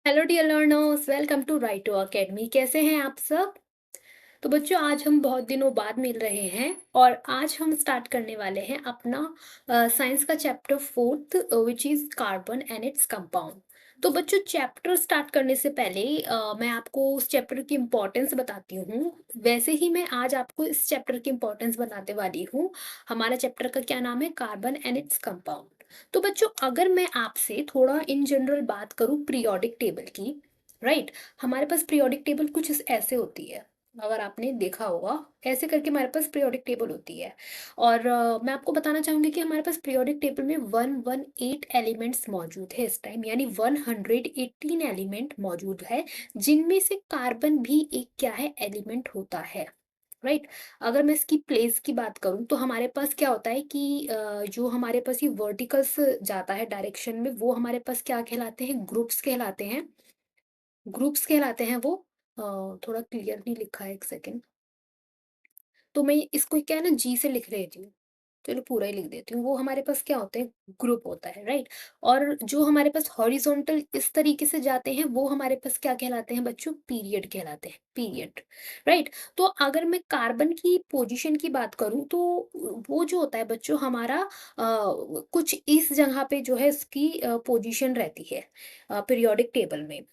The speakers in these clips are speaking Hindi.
Hello dear learners, welcome to Righto Academy. कैसे हैं आप सब? तो बच्चों, आज हम बहुत दिनों बाद मिल रहे हैं और आज हम स्टार्ट करने वाले हैं अपना साइंस का chapter fourth, which is carbon and its compound. तो बच्चों, चैप्टर स्टार्ट करने से पहले मैं आपको उस चैप्टर की इम्पोर्टेंस बताती हूँ। वैसे ही मैं आज आपको इस चैप्टर की इम्पोर्टेंस बताने वाली हूँ। हमारा चैप्टर का क्या नाम है? Carbon and its compound. तो बच्चों, अगर मैं आपसे थोड़ा इन जनरल बात करूँ पीरियोडिक टेबल की, राइट? हमारे पास पीरियोडिक टेबल कुछ ऐसे होती है। अगर आपने देखा होगा, ऐसे करके हमारे पास पीरियोडिक टेबल होती है। और मैं आपको बताना चाहूँगी कि हमारे पास पीरियोडिक टेबल में 118 एलिमेंट्स मौजूद है इस टाइम, यानी 118 एलिमेंट मौजूद है, जिनमें से कार्बन भी एक क्या है? एलिमेंट होता है, राइट? अगर मैं इसकी प्लेस की बात करूँ तो हमारे पास क्या होता है कि जो हमारे पास ये वर्टिकल्स जाता है डायरेक्शन में, वो हमारे पास क्या कहलाते हैं? ग्रुप्स कहलाते हैं। ग्रुप्स कहलाते हैं वो। थोड़ा क्लियर नहीं लिखा है, एक सेकेंड। तो मैं इसको क्या है ना, जी से लिख देती हूँ। चलो पूरा ही लिख देती हूँ। वो हमारे पास क्या होते हैं? ग्रुप होता है, राइट? और जो हमारे पास हॉरिजॉन्टल इस तरीके से जाते हैं, वो हमारे पास क्या कहलाते हैं बच्चों? पीरियड कहलाते हैं, पीरियड, राइट? तो अगर मैं कार्बन की पोजीशन की बात करूँ तो वो जो होता है बच्चों हमारा, कुछ इस जगह पे जो है इसकी पोजीशन रहती है पीरियोडिक टेबल में।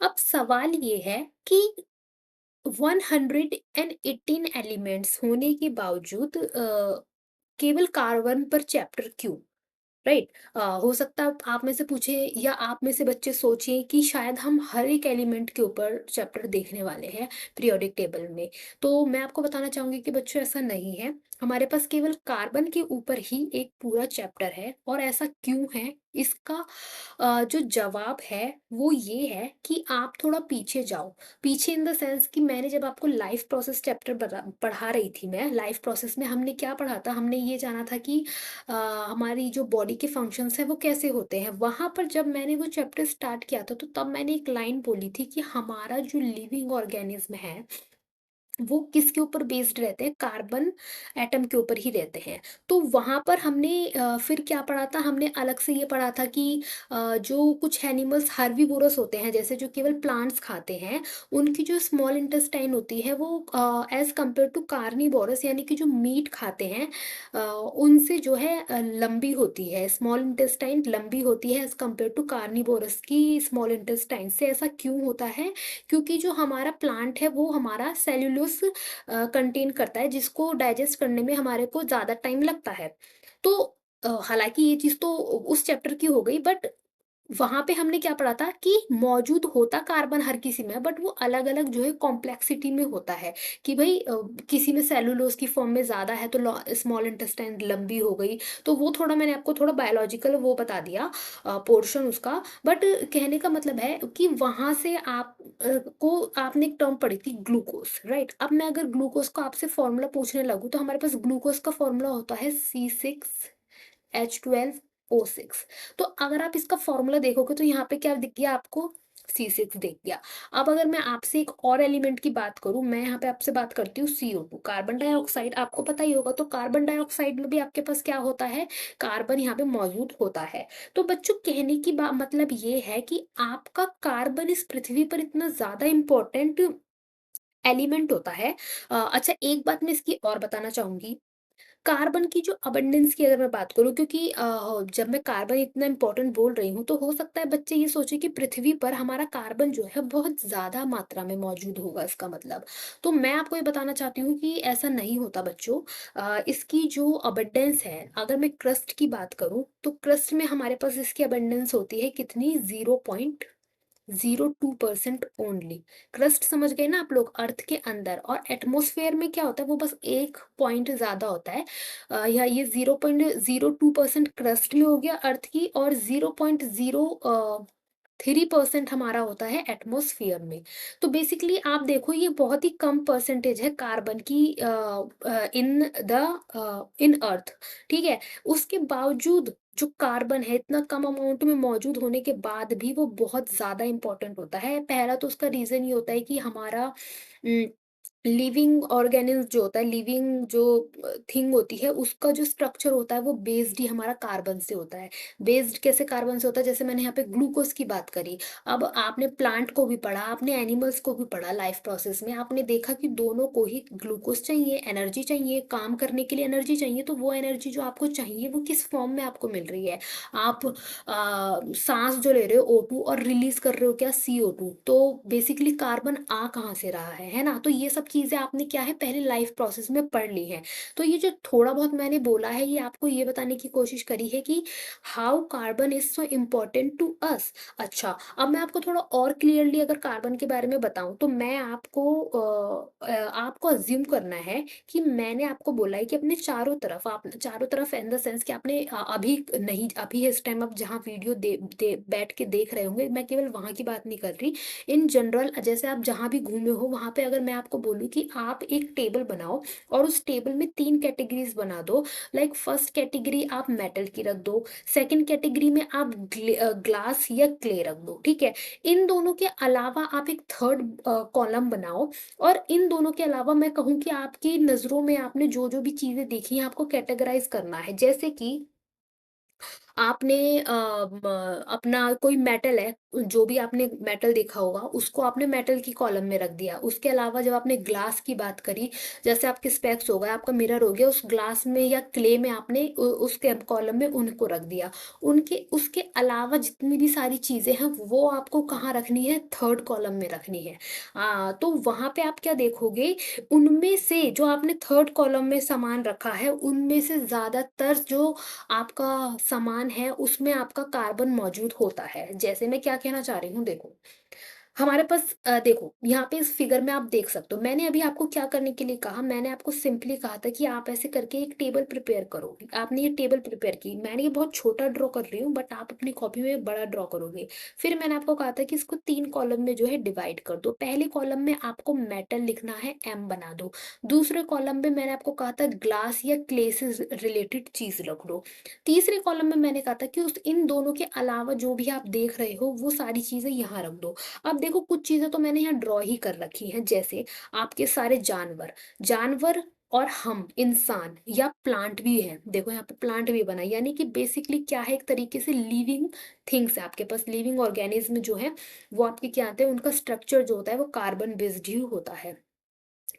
अब सवाल ये है कि 118 एलिमेंट्स होने के बावजूद केवल कार्बन पर चैप्टर क्यों? राइट? हो सकता है आप में से पूछे या आप में से बच्चे सोचें कि शायद हम हर एक एलिमेंट के ऊपर चैप्टर देखने वाले हैं पीरियोडिक टेबल में। तो मैं आपको बताना चाहूंगी कि बच्चों, ऐसा नहीं है। हमारे पास केवल कार्बन के ऊपर ही एक पूरा चैप्टर है। और ऐसा क्यों है? इसका जो जवाब है वो ये है कि आप थोड़ा पीछे जाओ। पीछे इन द सेंस कि मैंने जब आपको लाइफ प्रोसेस चैप्टर पढ़ा रही थी, मैं लाइफ प्रोसेस में हमने क्या पढ़ा था? हमने ये जाना था कि अ, हमारी जो बॉडी के फंक्शंस हैं वो कैसे होते हैं। वहां पर जब मैंने वो चैप्टर स्टार्ट किया था, तो तब मैंने एक लाइन बोली थी कि हमारा जो लिविंग ऑर्गेनिज्म है वो किसके ऊपर बेस्ड रहते हैं? कार्बन एटम के ऊपर ही रहते हैं। तो वहाँ पर हमने फिर क्या पढ़ा था? हमने अलग से ये पढ़ा था कि जो कुछ एनिमल्स हर्बीवोरस होते हैं, जैसे जो केवल प्लांट्स खाते हैं, उनकी जो स्मॉल इंटेस्टाइन होती है वो एज़ कम्पेयर टू कार्निवोरस, यानी कि जो मीट खाते हैं, उनसे जो है लंबी होती है। स्मॉल इंटेस्टाइन लंबी होती है एज़ कम्पेयर टू कार्निवोरस की स्मॉल इंटेस्टाइन से। ऐसा क्यों होता है? क्योंकि जो हमारा प्लांट है वो हमारा सेल्यूलोस कंटेन करता है, जिसको डाइजेस्ट करने में हमारे को ज़्यादा टाइम लगता है। तो हालाँकि ये चीज़ तो उस चैप्टर की हो गई, बट वहाँ पे हमने क्या पढ़ा था कि मौजूद होता कार्बन हर किसी में है, बट वो अलग-अलग जो है कॉम्प्लेक्सिटी में होता है। कि भई किसी में सेल्युलोज़ की फॉर्म में ज़्यादा है तो लॉ स्मॉल इंटेस्टाइन लंबी हो गई। तो वो थोड़ा मैंने आपको थोड़ा बायोलॉजिकल वो बता दिया पोर्शन उसका। बट कहने का मतलब है कि वहाँ से आप को आपने एक टर्म पढ़ी थी ग्लूकोज़, राइट? अब मैं अगर ग्लूकोज़ का आपसे फ़ॉर्मूला पूछने लगूँ तो हमारे पास ग्लूकोज़ का फ़ॉर्मूला होता है C6H12O6। तो अगर आप इसका फ़ॉर्मूला देखोगे तो यहाँ पे क्या दिख गया आपको? C6 दिख गया। अब अगर मैं आपसे एक और एलिमेंट की बात करूँ, मैं यहाँ पे आपसे बात करती हूँ CO2, कार्बन डाइऑक्साइड। आपको पता ही होगा, तो कार्बन डाइऑक्साइड में भी आपके पास क्या होता है? कार्बन यहाँ पे मौजूद होता है। तो बच्चों, कहने की मतलब ये है कि आपका कार्बन इस पृथ्वी पर इतना ज़्यादा इम्पोर्टेंट एलिमेंट होता है। अच्छा, एक बात मैं इसकी और बताना चाहूँगी। कार्बन की जो अबंडेंस की अगर मैं बात करूँ, क्योंकि जब मैं कार्बन इतना इम्पोर्टेंट बोल रही हूँ, तो हो सकता है बच्चे ये सोचे कि पृथ्वी पर हमारा कार्बन जो है बहुत ज़्यादा मात्रा में मौजूद होगा, इसका मतलब। तो मैं आपको ये बताना चाहती हूँ कि ऐसा नहीं होता बच्चों। इसकी जो अबंडेंस है, अगर मैं क्रस्ट की बात करूँ, तो क्रस्ट में हमारे पास इसकी अबंडेंस होती है कितनी? 0.02% ओनली। क्रस्ट समझ गए ना आप लोग? अर्थ के अंदर। और एटमॉस्फेयर में क्या होता है? वो बस एक पॉइंट ज्यादा होता है। या ये 0.02% क्रस्ट में हो गया अर्थ की, और 0.03% हमारा होता है एटमॉस्फेयर में। तो बेसिकली आप देखो, ये बहुत ही कम परसेंटेज है कार्बन की इन अर्थ, ठीक है? उसके बावजूद जो कार्बन है इतना कम अमाउंट में मौजूद होने के बाद भी वो बहुत ज़्यादा इम्पोर्टेंट होता है। पहला तो उसका रीज़न ये होता है कि हमारा लिविंग ऑर्गेनिज़्म जो होता है, लिविंग जो थिंग होती है, उसका जो स्ट्रक्चर होता है वो बेस्ड ही हमारा कार्बन से होता है। बेस्ड कैसे कार्बन से होता है? जैसे मैंने यहाँ पे ग्लूकोज़ की बात करी। अब आपने प्लांट को भी पढ़ा, आपने एनिमल्स को भी पढ़ा लाइफ़ प्रोसेस में, आपने देखा कि दोनों को ही ग्लूकोज़ चाहिए, एनर्जी चाहिए, काम करने के लिए एनर्जी चाहिए, तो वो एनर्जी जो आपको चाहिए वो किस फ़ॉर्म में आपको मिल रही है? आप साँस जो ले रहे हो O2 और रिलीज़ कर रहे हो क्या CO2, तो बेसिकली कार्बन आ कहाँ से रहा है ना? तो ये सब चीज़ें आपने क्या है पहले लाइफ प्रोसेस में पढ़ ली हैं। तो ये जो थोड़ा बहुत मैंने बोला है ये आपको ये बताने की कोशिश करी है कि how carbon is so important to us. अच्छा, अब मैं आपको थोड़ा और क्लियरली अगर कार्बन के बारे में बताऊँ तो मैं आपको आपको अज़्यूम करना है कि मैंने आपको बोला है कि अपने चारों तरफ इन द सेंस कि आपने अभी नहीं, अभी इस टाइम आप जहाँ वीडियो दे दे बैठ के देख रहे होंगे, मैं केवल वहाँ की बात नहीं कर रही। इन जनरल जैसे आप जहाँ भी घूमे हो वहाँ पे अगर मैं आपको बोलूँ कि आप एक टेबल बनाओ और उस टेबल में 3 कैटेगरीज़ बना दो। लाइक फर्स्ट कैटेगरी आप मेटल की रख दो, सेकंड कैटेगरी में आप ग्लास या क्ले रख दो, ठीक है? इन दोनों के अलावा आप एक थर्ड कॉलम बनाओ और इन दोनों के अलावा मैं कहूँ कि आपकी नज़रों में आपने जो-जो भी चीज़ें देखी हैं, आपको कैटेगराइज़ करना है। जैसे कि आपने अपना कोई मेटल है, जो भी आपने मेटल देखा होगा, उसको आपने मेटल की कॉलम में रख दिया। उसके अलावा जब आपने ग्लास की बात करी, जैसे आपके स्पेक्स हो गए, आपका मिरर हो गया, उस ग्लास में या क्ले में आपने उसके कॉलम में उनको रख दिया। उनके उसके अलावा जितनी भी सारी चीज़ें हैं, वो आपको कहाँ रखनी है? थर्ड कॉलम में रखनी है। तो वहाँ पे आप क्या देखोगे, उनमें से जो आपने थर्ड कॉलम में सामान रखा है, उनमें से ज़्यादातर जो आपका सामान है उसमें आपका कार्बन मौजूद होता है। जैसे मैं क्या कहना चाह रही हूँ देखो, हमारे पास देखो यहाँ पे इस फिगर में आप देख सकते हो। मैंने अभी आपको क्या करने के लिए कहा, मैंने आपको सिंपली कहा था कि आप ऐसे करके एक टेबल प्रिपेयर करो। आपने ये टेबल प्रिपेयर की, मैंने ये बहुत छोटा ड्रॉ कर रही हूँ बट आप अपनी कॉपी में बड़ा ड्रॉ करोगे। फिर मैंने आपको कहा था कि इसको 3 कॉलम में जो है डिवाइड कर दो। पहले कॉलम में आपको मेटल लिखना है, एम बना दो। दूसरे कॉलम में मैंने आपको कहा था ग्लास या क्ले से रिलेटेड चीज़ रख दो। तीसरे कॉलम में मैंने कहा था कि उस इन दोनों के अलावा जो भी आप देख रहे हो वो सारी चीज़ें यहाँ रख दो। अब देखो कुछ चीज़ें तो मैंने यहाँ ड्रॉ ही कर रखी हैं, जैसे आपके सारे जानवर, जानवर और हम इंसान या प्लांट भी है। देखो यहाँ पे प्लांट भी बना है, यानी कि बेसिकली क्या है, एक तरीके से लिविंग थिंग्स है आपके पास। लिविंग ऑर्गेनिज्म जो है वो आपके क्या आते हैं, उनका स्ट्रक्चर जो होता है वो कार्बन बेस्ड ही होता है।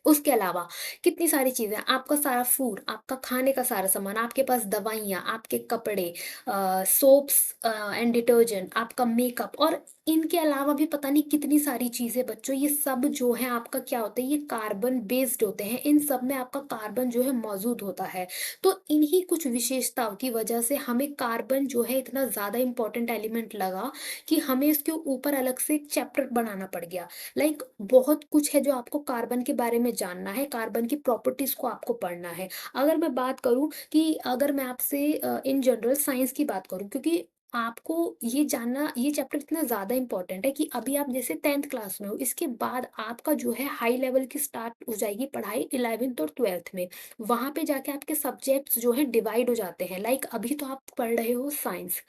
उसके अलावा कितनी सारी चीज़ें, आपका सारा फूड, आपका खाने का सारा सामान, आपके पास दवाइयाँ, आपके कपड़े, सोप्स एंड डिटर्जेंट, आपका मेकअप और इनके अलावा भी पता नहीं कितनी सारी चीज़ें बच्चों, ये सब जो है आपका क्या होता है, ये कार्बन बेस्ड होते हैं। इन सब में आपका कार्बन जो है मौजूद होता है। तो इन्हीं कुछ विशेषताओं की वजह से हमें कार्बन जो है इतना ज़्यादा इम्पोर्टेंट एलिमेंट लगा कि हमें इसके ऊपर अलग से एक चैप्टर बनाना पड़ गया। लाइक बहुत कुछ है जो आपको कार्बन के बारे में जानना है, कार्बन की प्रॉपर्टीज़ को आपको पढ़ना है। अगर मैं बात करूँ कि अगर मैं आपसे इन जनरल साइंस की बात करूँ, क्योंकि आपको ये जानना, ये चैप्टर इतना ज़्यादा इम्पोर्टेंट है कि अभी आप जैसे 10th क्लास में हो, इसके बाद आपका जो है हाई लेवल की स्टार्ट हो जाएगी पढ़ाई 11th और 12th में। वहाँ पे जाके आपके सब्जेक्ट्स जो हैं डिवाइड हो जाते हैं। लाइक अभी तो आप पढ़ रहे हो साइंस,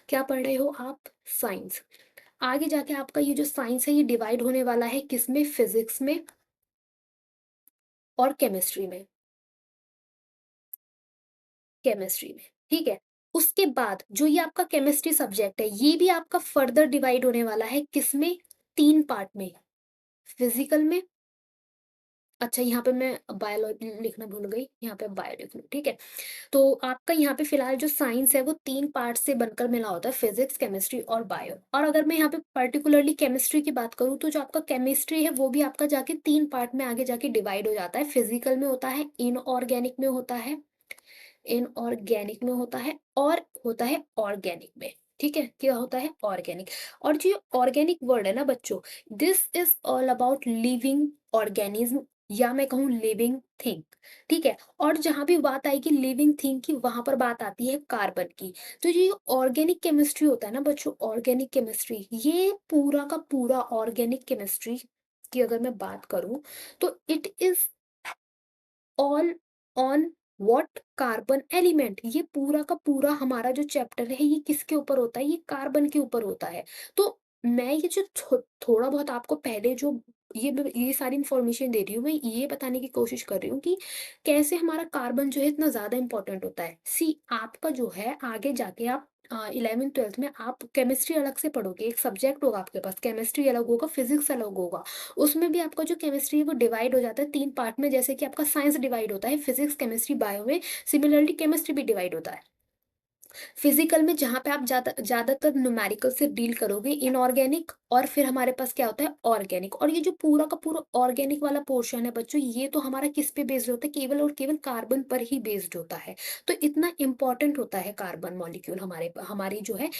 क्या पढ़ रहे हो आप? साइंस। आगे जाके आपका ये जो साइंस है ये डिवाइड होने वाला है किसमें? फिजिक्स में और केमिस्ट्री में, केमिस्ट्री में, ठीक है? उसके बाद जो ये आपका केमिस्ट्री सब्जेक्ट है, ये भी आपका फर्दर डिवाइड होने वाला है किसमें? 3 पार्ट में, फिजिकल में, अच्छा यहाँ पे मैं बायो लिखना भूल गई, यहाँ पे बायो लिख लूँ, ठीक है? तो आपका यहाँ पे फिलहाल जो साइंस है वो 3 पार्ट से बनकर मिला होता है, फिजिक्स, केमिस्ट्री और बायो। और अगर मैं यहाँ पे पर्टिकुलरली केमिस्ट्री की बात करूँ तो जो आपका केमिस्ट्री है वो भी आपका जाके 3 पार्ट में आगे जाके डिवाइड हो जाता है। फिजिकल में होता है, इनऑर्गेनिक में होता है, इनऑर्गेनिक में होता है और होता है ऑर्गेनिक में। ठीक है? क्या होता है? ऑर्गेनिक। और जो ये ऑर्गेनिक वर्ड है ना बच्चों, this is all about living organism या मैं कहूँ लिविंग थिंग। ठीक है? और जहाँ भी बात आएगी लिविंग थिंग की, वहाँ पर बात आती है कार्बन की। तो ये ऑर्गेनिक केमिस्ट्री होता है ना बच्चों, ऑर्गेनिक केमिस्ट्री, ये पूरा का पूरा ऑर्गेनिक केमिस्ट्री की अगर मैं बात करूँ तो it is all on what? Carbon element. ये पूरा का पूरा हमारा जो चैप्टर है ये किसके ऊपर होता है? ये कार्बन के ऊपर होता है। तो मैं ये जो थोड़ा बहुत आपको पहले जो ये सारी इन्फॉर्मेशन दे रही हूँ, मैं ये बताने की कोशिश कर रही हूँ कि कैसे हमारा कार्बन जो है इतना ज़्यादा इम्पोर्टेंट होता है। सी आपका जो है आगे जाके आप 11th-12th में आप केमिस्ट्री अलग से पढ़ोगे, एक सब्जेक्ट होगा आपके पास, केमिस्ट्री अलग होगा, फिज़िक्स अलग होगा। उसमें भी आपका जो केमिस्ट्री है वो डिवाइड हो जाता है 3 पार्ट में, जैसे कि आपका साइंस डिवाइड होता है, फिज़िक्स, केमिस्ट्री, बायो में, सिमिलरली केमिस्ट्री भी डिवाइड होता है। फिजिकल में जहाँ पे आप ज़्यादातर न्यूमेरिकल से डील करोगे, इनऑर्गेनिक, और फिर हमारे पास क्या होता है ऑर्गेनिक। और ये जो पूरा का पूरा ऑर्गेनिक वाला पोर्शन है बच्चों, ये तो हमारा किस पे बेस्ड होता है, केवल और केवल कार्बन पर ही बेस्ड होता है। तो इतना इंपॉर्टेंट होता है कार्बन मॉलिक्यूल हमारी जो है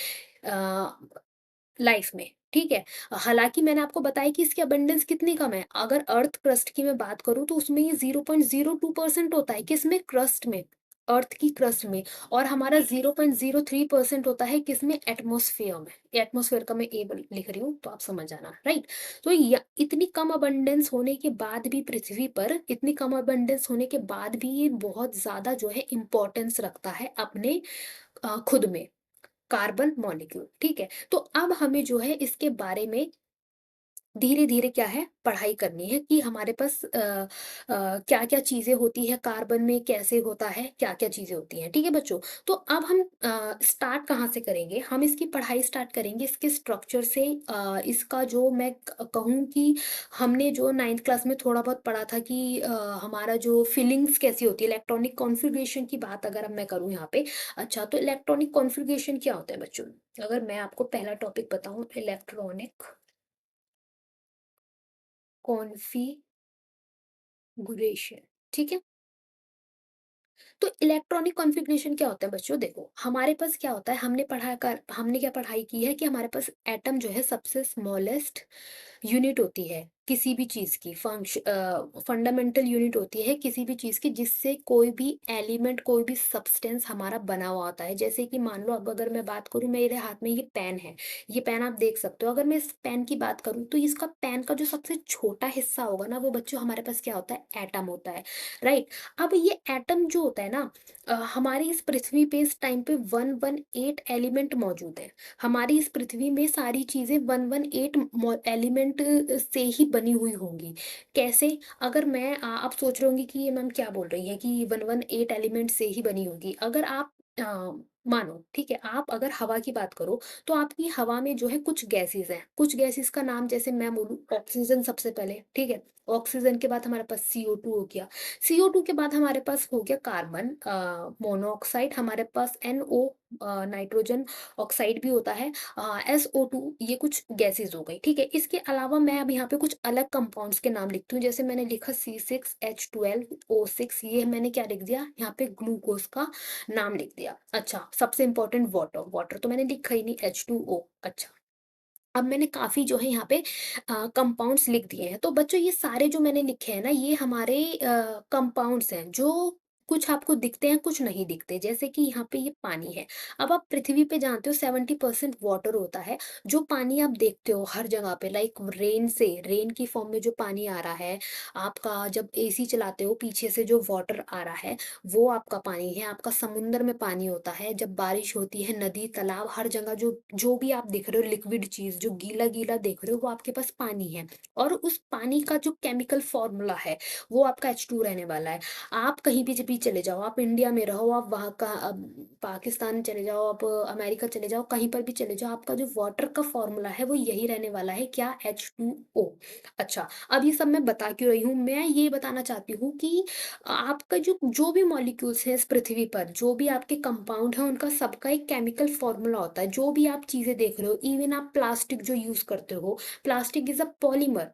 लाइफ में, ठीक है। हालांकि मैंने आपको बताया कि इसकी अबंडेंस कितनी कम है। अगर अर्थ क्रस्ट की मैं बात करूं तो उसमें ये 0.02% होता है, किसमें, क्रस्ट में, अर्थ की क्रस्ट में। और हमारा 0.03% होता है किसमें, एटमोसफेयर में। एटमोसफेयर का मैं लिख रही हूँ तो आप समझ जाना, राइट। तो इतनी कम अबंडेंस होने के बाद भी, पृथ्वी पर इतनी कम अबंडेंस होने के बाद भी ये बहुत ज्यादा जो है इम्पोर्टेंस रखता है अपने खुद में, कार्बन मॉलिक्यूल, ठीक है। तो अब हमें जो है इसके बारे में धीरे-धीरे क्या है, पढ़ाई करनी है कि हमारे पास क्या-क्या चीज़ें होती हैं कार्बन में, कैसे होता है, क्या-क्या चीज़ें होती हैं, ठीक है बच्चों? तो अब हम स्टार्ट कहाँ से करेंगे? हम इसकी पढ़ाई स्टार्ट करेंगे इसके स्ट्रक्चर से। इसका जो मैं कहूँ कि हमने जो 9th क्लास में थोड़ा बहुत पढ़ा था कि हमारा जो फीलिंग्स कैसी होती है, इलेक्ट्रॉनिक कॉन्फ़िगरेशन की बात अगर अब मैं करूँ यहाँ पे। अच्छा, तो इलेक्ट्रॉनिक कॉन्फ़िगरेशन क्या होता है बच्चों? अगर मैं आपको पहला टॉपिक बताऊँ, इलेक्ट्रॉनिक कॉन्फ़िगरेशन, ठीक है? तो इलेक्ट्रॉनिक कॉन्फ़िगरेशन क्या होता है बच्चों? देखो, हमारे पास क्या होता है, हमने क्या पढ़ाई की है कि हमारे पास एटम जो है सबसे स्मॉलेस्ट यूनिट होती है किसी भी चीज़ की, फंडामेंटल यूनिट होती है किसी भी चीज़ की, जिससे कोई भी एलिमेंट, कोई भी सब्सटेंस हमारा बना हुआ होता है। जैसे कि मान लो, अब अगर मैं बात करूँ, मेरे हाथ में ये पेन है, ये पेन आप देख सकते हो। अगर मैं इस पेन की बात करूँ तो इसका, पेन का जो सबसे छोटा हिस्सा होगा ना, वो बच्चों हमारे पास क्या होता है, एटम होता है, राइट। अब ये एटम जो होता है ना, हमारी इस पृथ्वी पे इस टाइम पे 118 एलिमेंट मौजूद है। हमारी इस पृथ्वी में सारी चीज़ें 118 एलिमेंट से ही बनी हुई होंगी। कैसे? अगर आप सोच रहे होंगे कि ये मैम क्या बोल रही हैं कि 118 एलिमेंट से ही बनी होगी। अगर आप मानो, ठीक है, आप अगर हवा की बात करो तो आपकी हवा में जो है कुछ गैसेस हैं। कुछ गैसेस का नाम जैसे मैं बोलूँ, ऑक्सीजन सबसे पहले, ठीक है। ऑक्सीजन के बाद हमारे पास CO2 हो गया। CO2 के बाद हमारे पास हो गया कार्बन मोनोऑक्साइड, हमारे पास NO नाइट्रोजन ऑक्साइड भी होता है, SO2, ये कुछ गैसेस हो गई, ठीक है। इसके अलावा मैं अब यहाँ पे कुछ अलग कंपाउंड्स के नाम लिखती हूँ। जैसे मैंने लिखा C6H12O6, ये मैंने क्या लिख दिया यहाँ पे, ग्लूकोज का नाम लिख दिया। अच्छा, सबसे इंपॉर्टेंट वाटर, वाटर तो मैंने लिखा ही नहीं, H2O। अच्छा, अब मैंने काफ़ी जो है यहाँ पे कंपाउंड्स लिख दिए हैं। तो बच्चों, ये सारे जो मैंने लिखे हैं ना, ये हमारे कंपाउंड्स हैं जो कुछ आपको दिखते हैं, कुछ नहीं दिखते। जैसे कि यहाँ पे ये पानी है। अब आप पृथ्वी पे जानते हो 70% वाटर होता है। जो पानी आप देखते हो हर जगह पे, लाइक रेन की फॉर्म में जो पानी आ रहा है, आपका जब AC चलाते हो पीछे से जो वाटर आ रहा है, वो आपका पानी है। आपका समुंदर में पानी होता है, जब बारिश होती है, नदी, तालाब, हर जगह जो जो भी आप देख रहे हो लिक्विड चीज़, जो गीला-गीला देख रहे हो, वो आपके पास पानी है। और उस पानी का जो केमिकल फ़ॉर्मूला है, वो आपका H2 रहने वाला है। आप कहीं भी जब भी चले जाओ, आप इंडिया में रहो, आप वहाँ का पाकिस्तान चले जाओ, आप अमेरिका चले जाओ, कहीं पर भी चले जाओ, आपका जो वाटर का फ़ॉर्मूला है, वो यही रहने वाला है, क्या? H2O। अच्छा, अब ये सब मैं बता क्यों रही हूँ? मैं ये बताना चाहती हूँ कि आपका जो जो भी मॉलिक्यूल्स हैं इस पृथ्वी पर, जो भी आपके कंपाउंड हैं, उनका सबका एक केमिकल फॉर्मूला होता है। जो भी आप चीज़ें देख रहे हो, इवन आप प्लास्टिक जो यूज़ करते हो, प्लास्टिक इज़ अ पॉलीमर,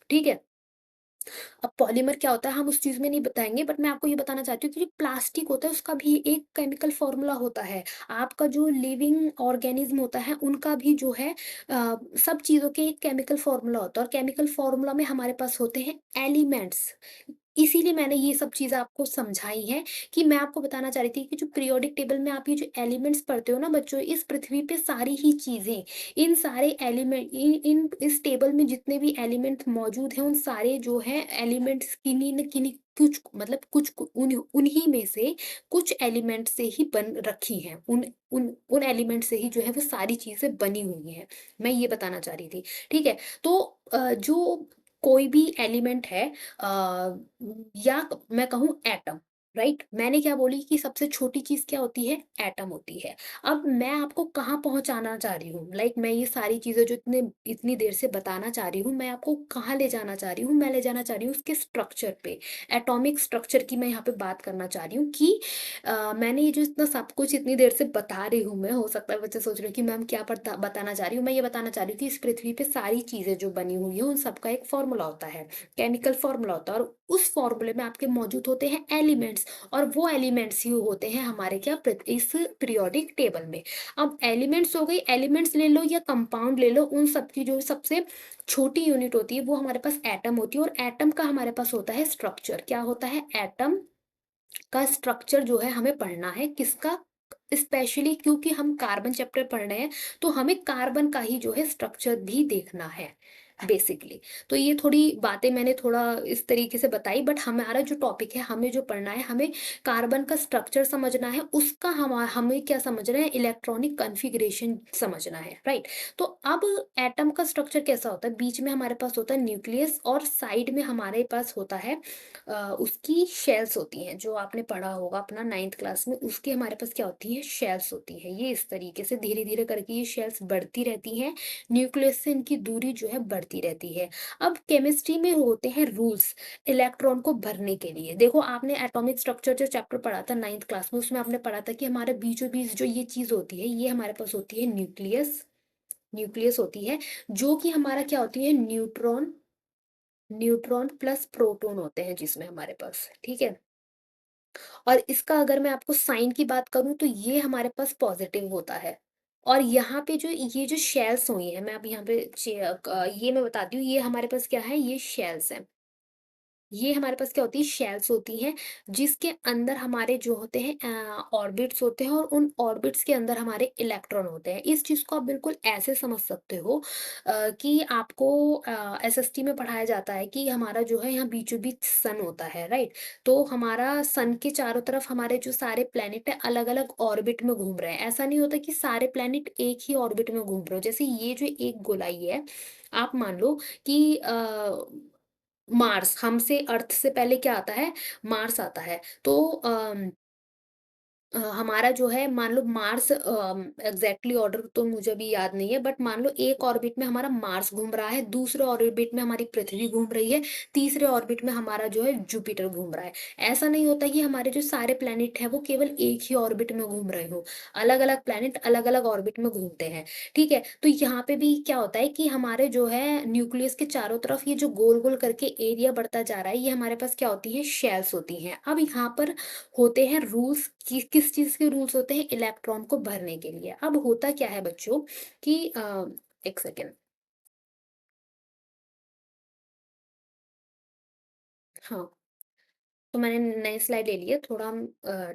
ठीक है? अब पॉलीमर क्या होता है हम उस चीज़ में नहीं बताएँगे, बट मैं आपको ये बताना चाहती हूँ कि जो प्लास्टिक होता है उसका भी एक केमिकल फ़ॉर्मूला होता है। आपका जो लिविंग ऑर्गेनिज़्म होता है उनका भी जो है सब चीज़ों के एक केमिकल फ़ॉर्मूला होता है, और केमिकल फ़ॉर्मूला में हमारे पास होते हैं एलिमेंट्स। इसीलिए मैंने ये सब चीज़ें आपको समझाई हैं कि मैं आपको बताना चाह रही थी कि जो पीरियोडिक टेबल में आप ये जो एलिमेंट्स पढ़ते हो ना बच्चों, इस पृथ्वी पे सारी ही चीज़ें, इन सारे एलिमेंट, इन इन इस टेबल में जितने भी एलिमेंट मौजूद हैं, उन सारे जो हैं एलिमेंट्स किन्हीं न किन्हीं, कुछ मतलब कुछ उन्हीं में से कुछ एलिमेंट से ही बन रखी हैं। उन उन उन एलिमेंट से ही जो है वो सारी चीज़ें बनी हुई हैं। मैं ये बताना चाह रही थी, ठीक है? तो जो कोई भी एलिमेंट है या मैं कहूँ एटम, राइट? मैंने क्या बोली कि सबसे छोटी चीज़ क्या होती है? एटम होती है। अब मैं आपको कहाँ पहुँचाना चाह रही हूँ? लाइक मैं ये सारी चीज़ें जो इतनी देर से बताना चाह रही हूँ, मैं आपको कहाँ ले जाना चाह रही हूँ? मैं ले जाना चाह रही हूँ उसके स्ट्रक्चर पे, एटॉमिक स्ट्रक्चर की मैं यहाँ पे बात करना चाह रही हूँ कि मैंने ये जो इतना सब कुछ इतनी देर से बता रही हूँ मैं, हो सकता है बच्चे सोच रहे हो कि मैम क्या बताना चाह रही हूँ? मैं ये बताना चाह रही हूँ कि इस पृथ्वी पे सारी चीज़ें जो बनी हुई हैं, उन सबका एक फ़ॉर्मूला होता है, केमिकल फ़ॉर्मूला होता है और उस फ़ॉर्मूले में आपके मौजूद होते हैं एलिमेंट्स और वो एलिमेंट्स ही होते हैं हमारे क्या इस पीरियोडिक टेबल में। अब एलिमेंट्स हो गई, एलिमेंट्स ले लो या कंपाउंड ले लो, उन सब की जो सबसे छोटी यूनिट होती है, वो हमारे पास एटम होती है और एटम का हमारे पास होता है स्ट्रक्चर। क्या होता है? एटम का स्ट्रक्चर जो है हमें पढ़ना है, किसका? स्पेशली क्योंकि हम कार्बन चैप्टर पढ़ रहे हैं, तो हमें कार्बन का ही जो है स्ट्रक्चर भी देखना है बेसिकली। तो ये थोड़ी बातें मैंने थोड़ा इस तरीके से बताई, बट हमारा जो टॉपिक है, हमें जो पढ़ना है, हमें कार्बन का स्ट्रक्चर समझना है, उसका हमें क्या समझना है? इलेक्ट्रॉनिक कॉन्फ़िगरेशन समझना है, राइट? तो अब एटम का स्ट्रक्चर कैसा होता है? बीच में हमारे पास होता है न्यूक्लियस और साइड में हमारे पास होता है उसकी शेल्स होती हैं, जो आपने पढ़ा होगा अपना 9th क्लास में, उसकी हमारे पास क्या होती है? शेल्स होती है। ये इस तरीके से धीरे-धीरे करके ये शेल्स बढ़ती रहती हैं, न्यूक्लियस से इनकी दूरी जो है बढ़ती रहती है। अब केमिस्ट्री में होते हैं रूल्स इलेक्ट्रॉन को भरने के लिए। देखो आपने एटॉमिक स्ट्रक्चर जो चैप्टर पढ़ा था 9th क्लास में, उसमें आपने पढ़ा था कि हमारे बीचों-बीच जो ये चीज़ होती है, ये हमारे पास होती है न्यूक्लियस, न्यूक्लियस होती है, जो कि हमारा क्या होती है? न्यूट्रॉन, न्यूट्रॉन प्लस प्रोटॉन होते हैं जिसमें हमारे पास, ठीक है? और इसका अगर मैं आपको साइन की बात करूँ तो ये हमारे पास पॉज़िटिव होता है। और यहाँ पे जो ये जो शेल्स हुई हैं, मैं अब यहाँ पे ये मैं बताती हूँ, ये हमारे पास क्या है? ये शेल्स हैं। ये हमारे पास क्या होती है? शेल्स होती हैं, जिसके अंदर हमारे जो होते हैं ऑर्बिट्स होते हैं और उन ऑर्बिट्स के अंदर हमारे इलेक्ट्रॉन होते हैं। इस चीज़ को आप बिल्कुल ऐसे समझ सकते हो कि आपको एसएसटी में पढ़ाया जाता है कि हमारा जो है यहाँ बीचों-बीच सन होता है, राइट? तो हमारा सन के चारों तरफ हमारे जो सारे प्लैनेट हैं, अलग-अलग ऑर्बिट में घूम रहे हैं। ऐसा नहीं होता कि सारे प्लैनेट एक ही ऑर्बिट में घूम रहे हो। जैसे ये जो एक गोलाई है, आप मान लो कि मार्स हमसे अर्थ से पहले क्या आता है? मार्स आता है। तो हमारा जो है मान लो मार्स एग्ज़ैक्टली ऑर्डर तो मुझे अभी याद नहीं है, बट मान लो एक ऑर्बिट में हमारा मार्स घूम रहा है, दूसरे ऑर्बिट में हमारी पृथ्वी घूम रही है, तीसरे ऑर्बिट में हमारा जो है जुपिटर घूम रहा है। ऐसा नहीं होता कि हमारे जो सारे प्लैनेट हैं वो केवल एक ही ऑर्बिट में घूम रहे हों। अलग-अलग प्लैनेट अलग-अलग ऑर्बिट में घूमते हैं, ठीक है? तो यहाँ पे भी क्या होता है कि हमारे जो है न्यूक्लियस के चारों तरफ ये जो गोल-गोल करके एरिया बढ़ता जा रहा है, ये हमारे पास क्या होती है? शेल्स होती हैं। अब यहाँ पर होते हैं रूल्स कि किस चीज़ के रूल्स होते हैं? इलेक्ट्रॉन को भरने के लिए। अब होता क्या है बच्चों कि 1 सेकंड। हाँ। तो मैंने नई स्लाइड ले ली है, थोड़ा हम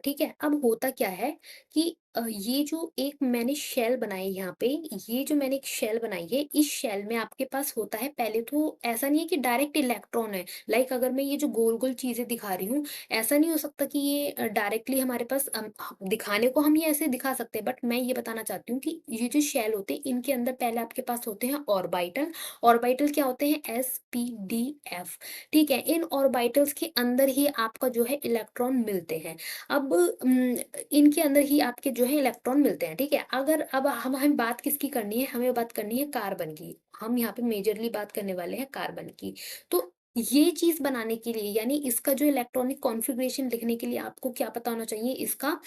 ठीक है। अब होता क्या है कि ये जो एक मैंने शेल बनाई यहाँ पे, ये जो मैंने एक शेल बनाई है, इस शेल में आपके पास होता है, पहले तो ऐसा नहीं है कि डायरेक्ट इलेक्ट्रॉन है। लाइक अगर मैं ये जो गोल-गोल चीज़ें दिखा रही हूँ, ऐसा नहीं हो सकता कि ये डायरेक्टली हमारे पास दिखाने को हम ये ऐसे दिखा सकते हैं, बट मैं ये बताना चाहती हूँ कि ये जो शेल होते हैं, इनके अंदर पहले आपके पास होते हैं ऑर्बिटल। ऑर्बिटल क्या होते हैं? S, P, D, F. ठीक है, इन ऑर्बिटल्स के अंदर ही आपका जो है इलेक्ट्रॉन मिलते हैं। अब इनके अंदर ही आपके जो है इलेक्ट्रॉन मिलते हैं, ठीक है? अगर अब हम हमें बात किसकी करनी है? हमें बात करनी है कार्बन की। हम यहाँ पे मेजरली बात करने वाले हैं कार्बन की। तो ये चीज़ बनाने के लिए, यानी इसका जो इलेक्ट्रॉनिक कॉन्फ़िगरेशन लिखने के लिए आपको क्या पता होना चाहिए? इसका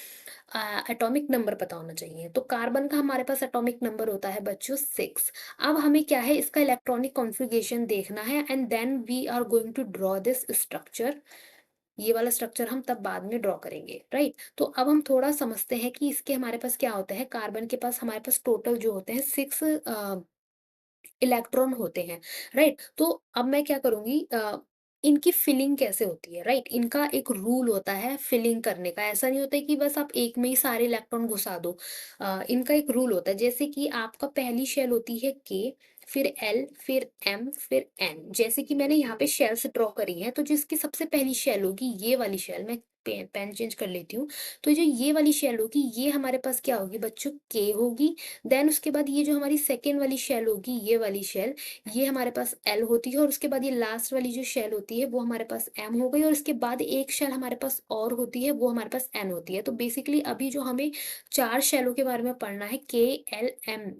एटॉमिक नंबर पता होना चाहिए। तो कार्बन का हमारे पास एटॉमिक नंबर होता है बच्चों 6। अब हमें क्या है? इसका इलेक्ट्रॉनिक कॉन्फ़िगरेशन देखना है and then we are going to draw this structure. ये वाला स्ट्रक्चर हम तब बाद में ड्रॉ करेंगे, राइट? तो अब हम थोड़ा समझते हैं कि इसके हमारे पास क्या होता है। कार्बन के पास हमारे पास टोटल जो होते हैं 6 इलेक्ट्रॉन होते हैं, राइट? तो अब मैं क्या करूँगी, इनकी फिलिंग कैसे होती है, राइट? इनका एक रूल होता है फिलिंग करने का। ऐसा नहीं होता है कि बस आप एक में ही सारे इलेक्ट्रॉन घुसा दो। इनका एक रूल होता है, जैसे कि आपका पहली शेल होती है के, फिर एल, फिर एम, फिर एन। जैसे कि मैंने यहाँ पे शेल्स ड्रॉ करी हैं, तो जिसकी सबसे पहली शेल होगी ये वाली शेल, मैं पेन चेंज कर लेती हूँ, तो जो ये वाली शेल होगी, ये हमारे पास क्या होगी बच्चों, के होगी। देन उसके बाद ये जो हमारी सेकंड वाली शेल होगी, ये वाली शेल, ये हमारे पास एल होती है, और उसके बाद ये लास्ट वाली जो शेल होती है वो हमारे पास एम हो गई, और उसके बाद एक शेल हमारे पास और होती है, वो हमारे पास एन होती है। तो बेसिकली अभी जो हमें 4 शेलों के बारे में पढ़ना है, के, एल, एम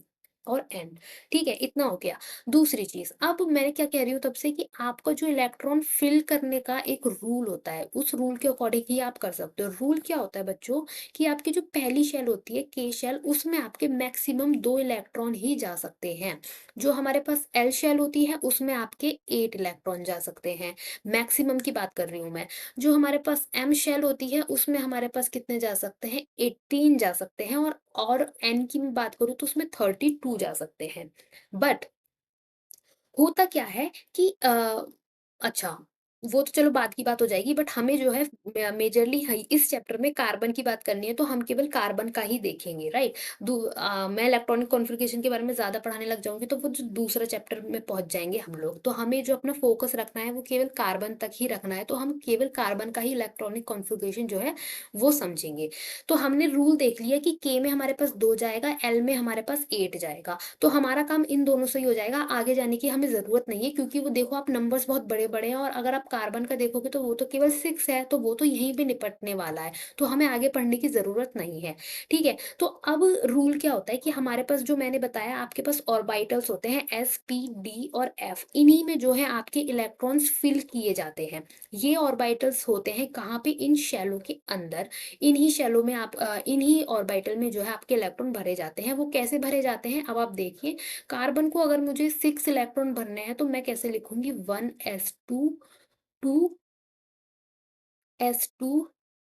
और एन। ठीक है, इतना हो गया। दूसरी चीज़, अब मैं क्या कह रही हूँ तब से कि आपका जो इलेक्ट्रॉन फिल करने का एक रूल होता है, उस रूल के अकॉर्डिंग ही आप कर सकते हो। रूल क्या होता है बच्चों, कि आपकी जो पहली शेल होती है, के शेल, उसमें आपके मैक्सिमम 2 इलेक्ट्रॉन ही जा सकते हैं। जो हमारे पास एल शेल होती है, उसमें आपके 8 इलेक्ट्रॉन जा सकते हैं। मैक्सिमम की बात कर रही हूँ मैं। जो हमारे पास एम शेल होती है, उसमें हमारे पास कितने जा सकते हैं, 18 जा सकते हैं, और एन की मैं बात करूँ तो उसमें 32 जा सकते हैं। बट होता क्या है कि अच्छा, वो तो चलो बाद की बात हो जाएगी, बट हमें जो है मेजरली इस चैप्टर में कार्बन की बात करनी है, तो हम केवल कार्बन का ही देखेंगे, राइट? मैं इलेक्ट्रॉनिक कॉन्फ़िगरेशन के बारे में ज़्यादा पढ़ाने लग जाऊँगी, तो वो जो दूसरा चैप्टर में पहुँच जाएँगे हम लोग। तो हमें जो अपना फ़ोकस रखना है वो केवल कार्बन तक ही रखना है, तो हम केवल कार्बन का ही इलेक्ट्रॉनिक कॉन्फ़िगरेशन जो है वो समझेंगे। तो हमने रूल देख लिया कि के में हमारे पास 2 जाएगा, एल में हमारे पास 8 जाएगा। तो हमारा काम इन दोनों से ही हो जाएगा, आगे जाने की हमें ज़रूरत नहीं है, क्योंकि वो देखो आप नंबर्स बहुत बड़े-बड़े हैं, और अगर आप कार्बन का देखोगे तो वो तो केवल 6 है, तो वो तो यहीं पे निपटने वाला है, तो हमें आगे पढ़ने की ज़रूरत नहीं है, ठीक है? तो अब रूल क्या होता है कि हमारे पास जो मैंने बताया, आपके पास ऑर्बिटल्स होते हैं एस, पी, डी और एफ, इन्हीं में जो है आपके इलेक्ट्रॉन्स फिल किए जाते हैं। ये ऑर्बिटल्स होते हैं कहाँ पे, इन शैलो के अंदर। इन्हीं शैलो में इन्हीं ऑर्बिटल में जो है आपके इलेक्ट्रॉन भरे जाते हैं। वो कैसे भरे जाते हैं, अब आप देखिए, कार्बन को अगर मुझे 6 इलेक्ट्रॉन भरने हैं, तो मैं कैसे लिखूंगी, 1s2 2s2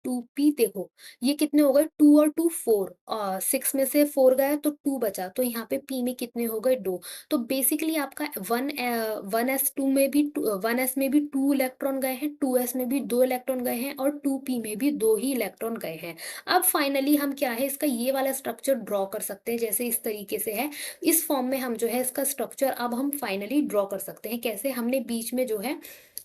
2p। देखो ये कितने हो गए, 2 और 2 4, 6 में से 4 गया तो 2 बचा, तो यहाँ पे p में कितने हो गए, 2। तो बेसिकली आपका 1s2 में भी 1s में भी 2 इलेक्ट्रॉन गए हैं, 2s में भी 2 इलेक्ट्रॉन गए हैं, और 2p में भी 2 ही इलेक्ट्रॉन गए हैं। अब फाइनली हम क्या है, इसका ये वाला स्ट्रक्चर ड्रॉ कर सकते हैं, जैसे इस तरीके से है। इस फॉर्म में हम जो है इसका स्ट्रक्चर अब हम फाइनली ड्रॉ कर सकते हैं। कैसे, हमने बीच में जो है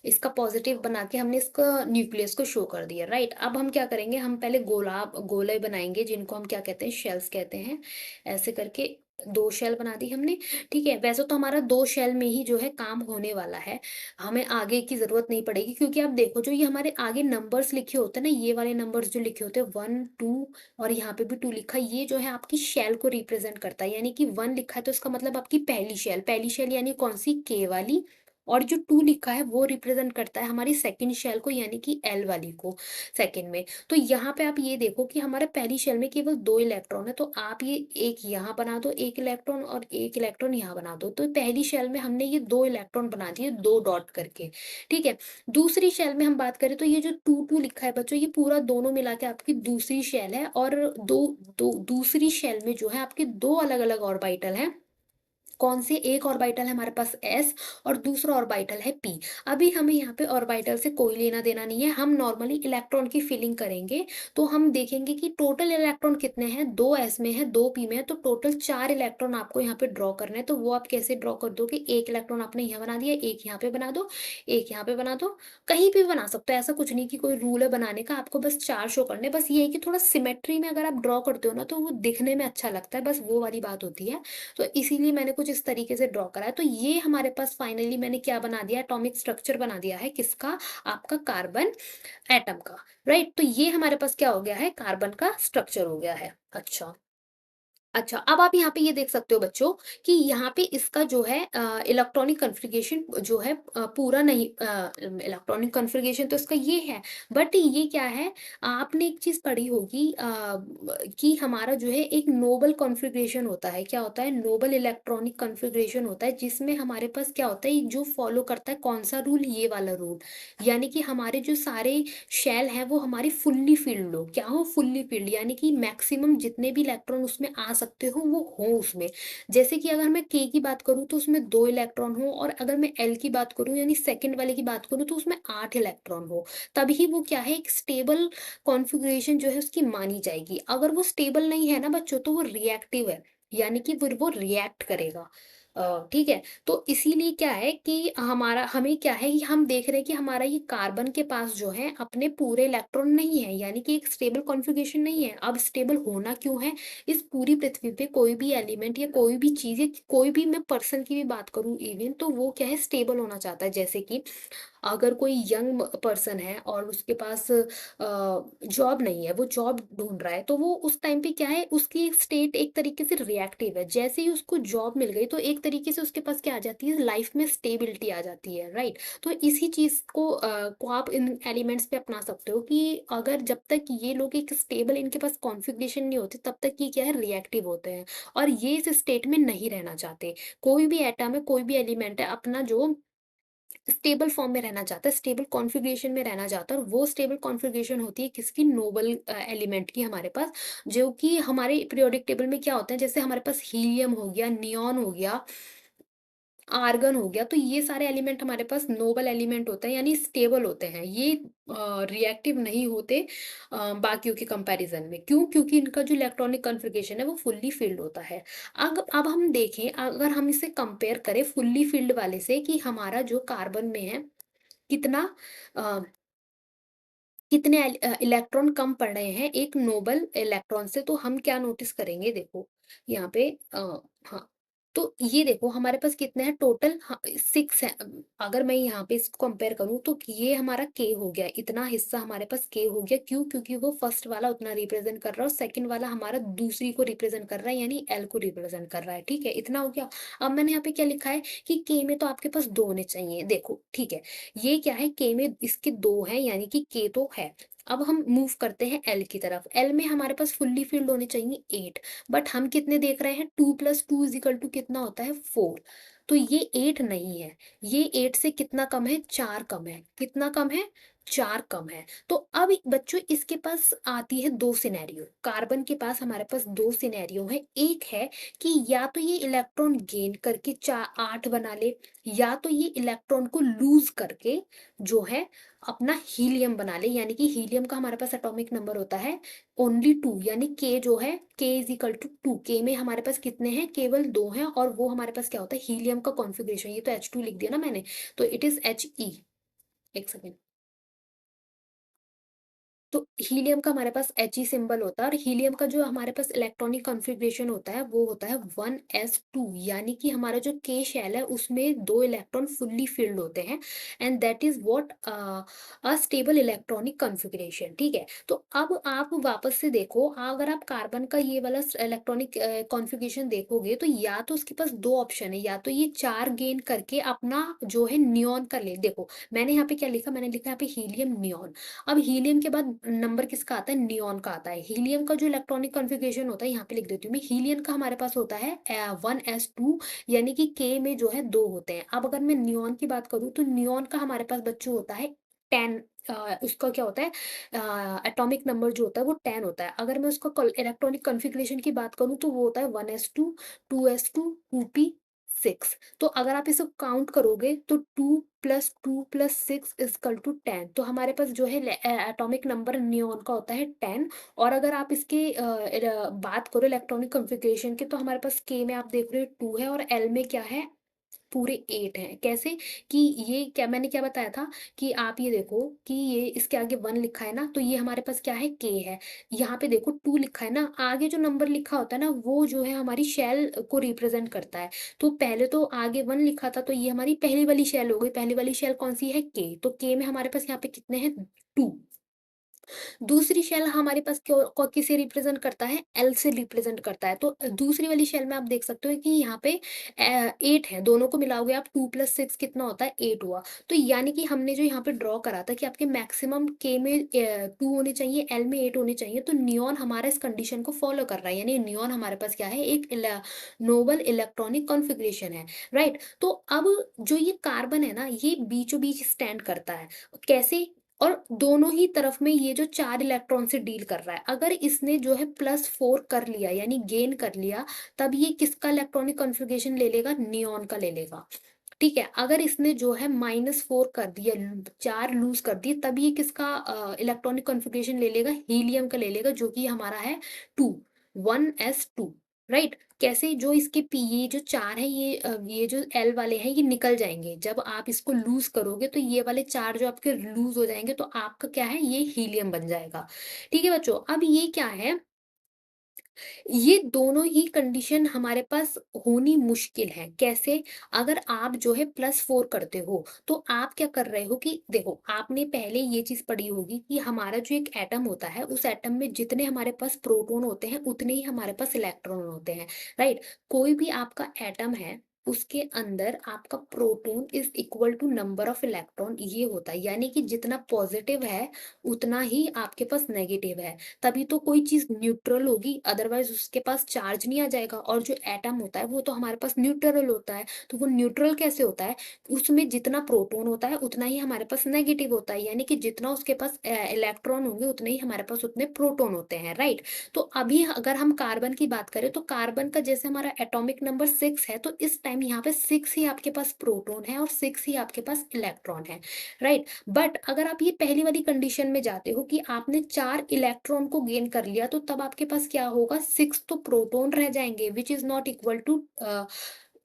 इसका पॉजिटिव बना के हमने इसका न्यूक्लियस को शो कर दिया, राइट? अब हम क्या करेंगे, हम पहले गोले बनाएंगे, जिनको हम क्या कहते हैं, शेल्स कहते हैं। ऐसे करके 2 शेल बना दी हमने, ठीक है? वैसे तो हमारा 2 शेल में ही जो है काम होने वाला है, हमें आगे की जरूरत नहीं पड़ेगी, क्योंकि आप देखो जो ये हमारे आगे नंबर्स लिखे होते हैं ना, ये वाले नंबर्स जो लिखे होते हैं 1 2, और यहाँ पे भी 2 लिखा है, ये जो है आपकी शेल को रिप्रेजेंट करता है। यानी कि 1 लिखा है तो इसका मतलब आपकी पहली शेल यानी कौन सी, के वाली। और जो 2 लिखा है वो रिप्रेजेंट करता है हमारी सेकंड शेल को, यानी कि एल वाली को, सेकंड में। तो यहाँ पे आप ये देखो कि हमारे पहली शेल में केवल 2 इलेक्ट्रॉन है, तो आप ये एक यहाँ बना दो, 1 इलेक्ट्रॉन, और 1 इलेक्ट्रॉन यहाँ बना दो। तो पहली शेल में हमने ये 2 इलेक्ट्रॉन बना दिए, 2 डॉट करके, ठीक है? दूसरी शेल में हम बात करें तो ये जो 2 लिखा है बच्चों, ये पूरा दोनों मिला के आपकी दूसरी शेल है, और दूसरी शेल में जो है आपके 2 अलग-अलग ऑर्बिटल हैं। कौन से, एक ऑर्बिटल है हमारे पास s, और दूसरा ऑर्बिटल है p। अभी हमें यहाँ पे ऑर्बिटल से कोई लेना देना नहीं है, हम नॉर्मली इलेक्ट्रॉन की फिलिंग करेंगे। तो हम देखेंगे कि टोटल इलेक्ट्रॉन कितने हैं, 2 s में है, 2 p में है, तो टोटल 4 इलेक्ट्रॉन आपको यहाँ पे ड्रॉ करना है। तो वो आप कैसे ड्रॉ कर दोगे, एक इलेक्ट्रॉन आपने यहाँ बना दिया, एक यहाँ पे बना दो, एक यहाँ पे बना दो, कहीं भी बना सकते हो, ऐसा कुछ नहीं कि कोई रूल है बनाने का, आपको बस 4 शो करने हैं। बस ये है कि थोड़ा सिमेट्री में अगर आप ड्रॉ करते हो ना, तो वो दिखने में अच्छा लगता है, बस वो वाली बात होती है। तो इसीलिए मैंने कुछ इस तरीके से ड्रॉ करा है। तो ये हमारे पास फाइनली मैंने क्या बना दिया, एटॉमिक स्ट्रक्चर बना दिया है, किसका, आपका कार्बन एटम का, राइट? तो ये हमारे पास क्या हो गया है, कार्बन का स्ट्रक्चर हो गया है। अच्छा, अब आप यहाँ पे ये देख सकते हो बच्चों कि यहाँ पे इसका जो है इलेक्ट्रॉनिक कॉन्फ़िगरेशन जो है पूरा नहीं, इलेक्ट्रॉनिक कॉन्फ़िगरेशन तो इसका ये है, बट ये क्या है, आपने एक चीज़ पढ़ी होगी कि हमारा जो है एक नोबल कॉन्फ़िगरेशन होता है। क्या होता है, नोबल इलेक्ट्रॉनिक कॉन्फ़िगरेशन होता है, जिसमें हमारे पास क्या होता है, जो फ़ॉलो करता है कौन-सा रूल, ये वाला रूल। यानी कि हमारे जो सारे शेल है वो हमारी फुल्ली फिल्ड हो, क्या हो, फुल्ली फिल्ड, यानी कि मैक्सिमम जितने भी इलेक्ट्रॉन उसमें आ सकते हो वो हो उसमें। जैसे कि अगर मैं के की बात करूँ तो उसमें 2 इलेक्ट्रॉन हो, और अगर मैं एल की बात करूँ यानी सेकंड वाले की बात करूँ तो उसमें 8 इलेक्ट्रॉन हो। तभी वो क्या है, एक स्टेबल कॉन्फ़िगरेशन जो है उसकी मानी जाएगी। अगर वो स्टेबल नहीं है ना बच्चों, तो वो रिएक्टिव है, यानी कि फिर वो रिएक्ट करेगा। ठीक है? तो इसीलिए क्या है कि हमारा हमें क्या है कि हम देख रहे हैं कि हमारा ये कार्बन के पास जो है अपने पूरे इलेक्ट्रॉन नहीं है, यानी कि एक स्टेबल कॉन्फ़िगरेशन नहीं है। अब स्टेबल होना क्यों है? इस पूरी पृथ्वी पे कोई भी एलिमेंट या कोई भी चीज़ या कोई भी मैं पर्सन की भी बात करूँ इवन, तो वो क्या है, स्टेबल होना चाहता है। जैसे कि अगर कोई यंग पर्सन है और उसके पास जॉब नहीं है, वो जॉब ढूँढ रहा है, तो वो उस टाइम पे क्या है, उसकी स्टेट एक तरीके से रिएक्टिव है। जैसे ही उसको जॉब मिल गई, तो एक तरीके से उसके पास क्या आ जाती है, लाइफ में स्टेबिलिटी आ जाती है, राइट? तो इसी चीज़ को आप इन एलिमेंट्स पे अपना सकते हो कि अगर जब तक ये लोग एक स्टेबल इनके पास कॉन्फ़िगरेशन नहीं होती, तब तक ये क्या है, रिएक्टिव होते हैं और ये इस स्टेट में नहीं रहना चाहते। कोई भी एटम है, कोई भी एलिमेंट है, अपना जो स्टेबल फॉर्म में रहना चाहता है, स्टेबल कॉन्फ़िगरेशन में रहना चाहता है, और वो स्टेबल कॉन्फ़िगरेशन होती है किसकी, नोबल एलिमेंट की हमारे पास, जो कि हमारे पीरियोडिक टेबल में क्या होते हैं, जैसे हमारे पास हीलियम हो गया, नियॉन हो गया, आर्गन हो गया, तो ये सारे एलिमेंट हमारे पास नोबल एलिमेंट होते हैं, यानी स्टेबल होते हैं। ये रिएक्टिव नहीं होते बाकियों के कंपैरिजन में। क्यों? क्योंकि इनका जो इलेक्ट्रॉनिक कॉन्फ़िगरेशन है वो फुल्ली फिल्ड होता है। अब हम देखें, अगर हम इसे कंपेयर करें फुल्ली फिल्ड वाले से, कि हमारा जो कार्बन में है कितना अ, इलेक्ट्रॉन कम पड़ रहे हैं एक नोबल इलेक्ट्रॉन से, तो हम क्या नोटिस करेंगे, देखो यहाँ पे हाँ, तो ये देखो हमारे पास कितने हैं टोटल, हाँ, 6 है। अगर मैं यहाँ पे इसको कंपेयर करूँ, तो ये हमारा के हो गया, इतना हिस्सा हमारे पास के हो गया। क्यों? क्योंकि वो फर्स्ट वाला उतना रिप्रेजेंट कर रहा है और सेकंड वाला हमारा दूसरी को रिप्रेजेंट कर रहा है, यानी एल को रिप्रेजेंट कर रहा है, ठीक है, इतना हो गया। अब मैंने यहाँ पे क्या लिखा है कि के में तो आपके पास 2 होने चाहिए, देखो ठीक है, ये क्या है, के में इसके 2 हैं, यानी कि के तो है। अब हम मूव करते हैं एल की तरफ। एल में हमारे पास फुल्ली फिल्ड होने चाहिए 8, बट हम कितने देख रहे हैं, 2 + 2 = कितना होता है, 4। तो ये 8 नहीं है, ये 8 से कितना कम है, 4 कम है। कितना कम है, 4 कम है। तो अब बच्चों इसके पास आती है 2 सिनेरियो, कार्बन के पास हमारे पास 2 सिनेरियो है। एक है कि या तो ये इलेक्ट्रॉन गेन करके 8 बना ले, या तो ये इलेक्ट्रॉन को लूज करके जो है अपना हीलियम बना ले, यानी कि हीलियम का हमारे पास एटॉमिक नंबर होता है ओनली 2, यानी के जो है के = 2। के में हमारे पास कितने हैं, केवल 2 हैं, और वो हमारे पास क्या होता है, हीलियम का कॉन्फ़िगरेशन। ये तो H2 लिख दिया ना मैंने, तो इट इज़ He। एक सेकंड। तो हीलियम का हमारे पास He सिंबल होता है, और हीलियम का जो हमारे पास इलेक्ट्रॉनिक कॉन्फ़िगरेशन होता है वो होता है 1s2, यानी कि हमारा जो K शेल है उसमें 2 इलेक्ट्रॉन फुल्ली फिल्ड होते हैं, and that is what a stable electronic configuration, ठीक है? तो अब आप वापस से देखो, अगर आप कार्बन का ये वाला इलेक्ट्रॉनिक कॉन्फ़िगरेशन देखोगे, तो या तो उसके पास 2 ऑप्शन है, या तो ये 4 गेन करके अपना जो है नियॉन का ले, देखो मैंने यहाँ पे क्या लिखा, मैंने लिखा यहाँ पे हीलियम नियॉन। अब हीलियम के बाद नंबर किसका आता है, नियॉन का आता है। हीलियम का जो इलेक्ट्रॉनिक कॉन्फ़िगरेशन होता है, यहाँ पे लिख देती हूँ मैं, हीलियम का हमारे पास होता है 1s2, यानी कि के में जो है 2 होते हैं। अब अगर मैं नियॉन की बात करूँ, तो नियॉन का हमारे पास बच्चों होता है 10, उसका क्या होता है, एटॉमिक नंबर जो होता है वो 10 होता है। अगर मैं उसका इलेक्ट्रॉनिक कॉन्फ़िगरेशन की बात करूँ, तो वो होता है 1s2, 2s2, 2p6। तो अगर आप इसे काउंट करोगे, तो 2 + 2 + 6 = 10। तो हमारे पास जो है एटॉमिक नंबर नियॉन का होता है 10। और अगर आप इसके बात करो इलेक्ट्रॉनिक कॉन्फ़िगरेशन की, तो हमारे पास के में आप देख रहे हो 2 है, और एल में क्या है, पूरे 8 हैं। कैसे? कि ये क्या, मैंने क्या बताया था कि आप ये देखो कि ये इसके आगे 1 लिखा है ना, तो ये हमारे पास क्या है, के है। यहाँ पे देखो 2 लिखा है ना, आगे जो नंबर लिखा होता है ना, वो जो है हमारी शेल को रिप्रेज़ेंट करता है। तो पहले तो आगे 1 लिखा था, तो ये हमारी पहली वाली शेल हो गई। पहली वाली शेल कौन-सी है, के। तो के में हमारे पास यहाँ पे कितने हैं, 2। दूसरी शेल हमारे पास क्यों किसे रिप्रेजेंट करता है, एल से रिप्रेजेंट करता है। तो दूसरी वाली शेल में आप देख सकते हो कि यहाँ पे 8 है, दोनों को मिलाओगे आप, 2 + 6 कितना होता है, 8 हुआ। तो यानी कि हमने जो यहाँ पे ड्रॉ करा था कि आपके मैक्सिमम के में 2 होने चाहिए, एल में 8 होने चाहिए, तो नियॉन हमारा इस कंडीशन को फॉलो कर रहा है, यानी नियॉन हमारे पास क्या है, एक नोबल इलेक्ट्रॉनिक कॉन्फ़िगरेशन है, राइट? तो अब जो ये कार्बन है ना, ये बीचों बीच स्टैंड करता है। कैसे? और दोनों ही तरफ में ये जो 4 इलेक्ट्रॉन से डील कर रहा है, अगर इसने जो है +4 कर लिया, यानी गेन कर लिया, तब ये किसका इलेक्ट्रॉनिक कॉन्फ़िगरेशन ले लेगा, नियॉन का ले लेगा। ठीक है? अगर इसने जो है -4 कर दिया, 4 लूज़ कर दिए, तब ये किसका इलेक्ट्रॉनिक कॉन्फ़िगरेशन ले लेगा, हीलियम का ले लेगा, जो कि हमारा है 2, 1s2, राइट? कैसे जो इसके पी ये जो 4 है ये जो एल वाले हैं ये निकल जाएँगे। जब आप इसको लूज़ करोगे तो ये वाले 4 जो आपके लूज़ हो जाएँगे तो आपका क्या है ये हीलियम बन जाएगा। ठीक है बच्चों? अब ये क्या है, ये दोनों ही कंडीशन हमारे पास होनी मुश्किल है। कैसे? अगर आप जो है +4 करते हो, तो आप क्या कर रहे हो कि देखो, आपने पहले ये चीज़ पढ़ी होगी कि हमारा जो एक एटम होता है, उस एटम में जितने हमारे पास प्रोटॉन होते हैं, उतने ही हमारे पास इलेक्ट्रॉन होते हैं, राइट? कोई भी आपका एटम है, उसके अंदर आपका proton is equal to number of electron ये होता है। यानी कि जितना पॉज़िटिव है, उतना ही आपके पास नेगेटिव है। तभी तो कोई चीज़ न्यूट्रल होगी, अदरवाइज़ उसके पास चार्ज नहीं आ जाएगा। और जो एटम होता है वो तो हमारे पास न्यूट्रल होता है, तो वो न्यूट्रल कैसे होता है? उसमें जितना प्रोटॉन होता है उतना ही हमारे पास नेगेटिव होता है, यानी कि जितना उसके पास इलेक्ट्रॉन होंगे उतने ही हमारे पास उतने प्रोटॉन होते हैं, राइट? तो अभी अगर हम कार्बन की बात करें तो कार्बन का जैसे हमारा एटॉमिक नंबर 6 है, तो इस टाइम यहाँ पे 6 ही आपके पास प्रोटॉन है और 6 ही आपके पास इलेक्ट्रॉन है, राइट? बट अगर आप ये पहली वाली कंडीशन में जाते हो कि आपने 4 इलेक्ट्रॉन को गेन कर लिया, तो तब आपके पास क्या होगा, 6 तो प्रोटॉन रह जाएँगे which is not equal to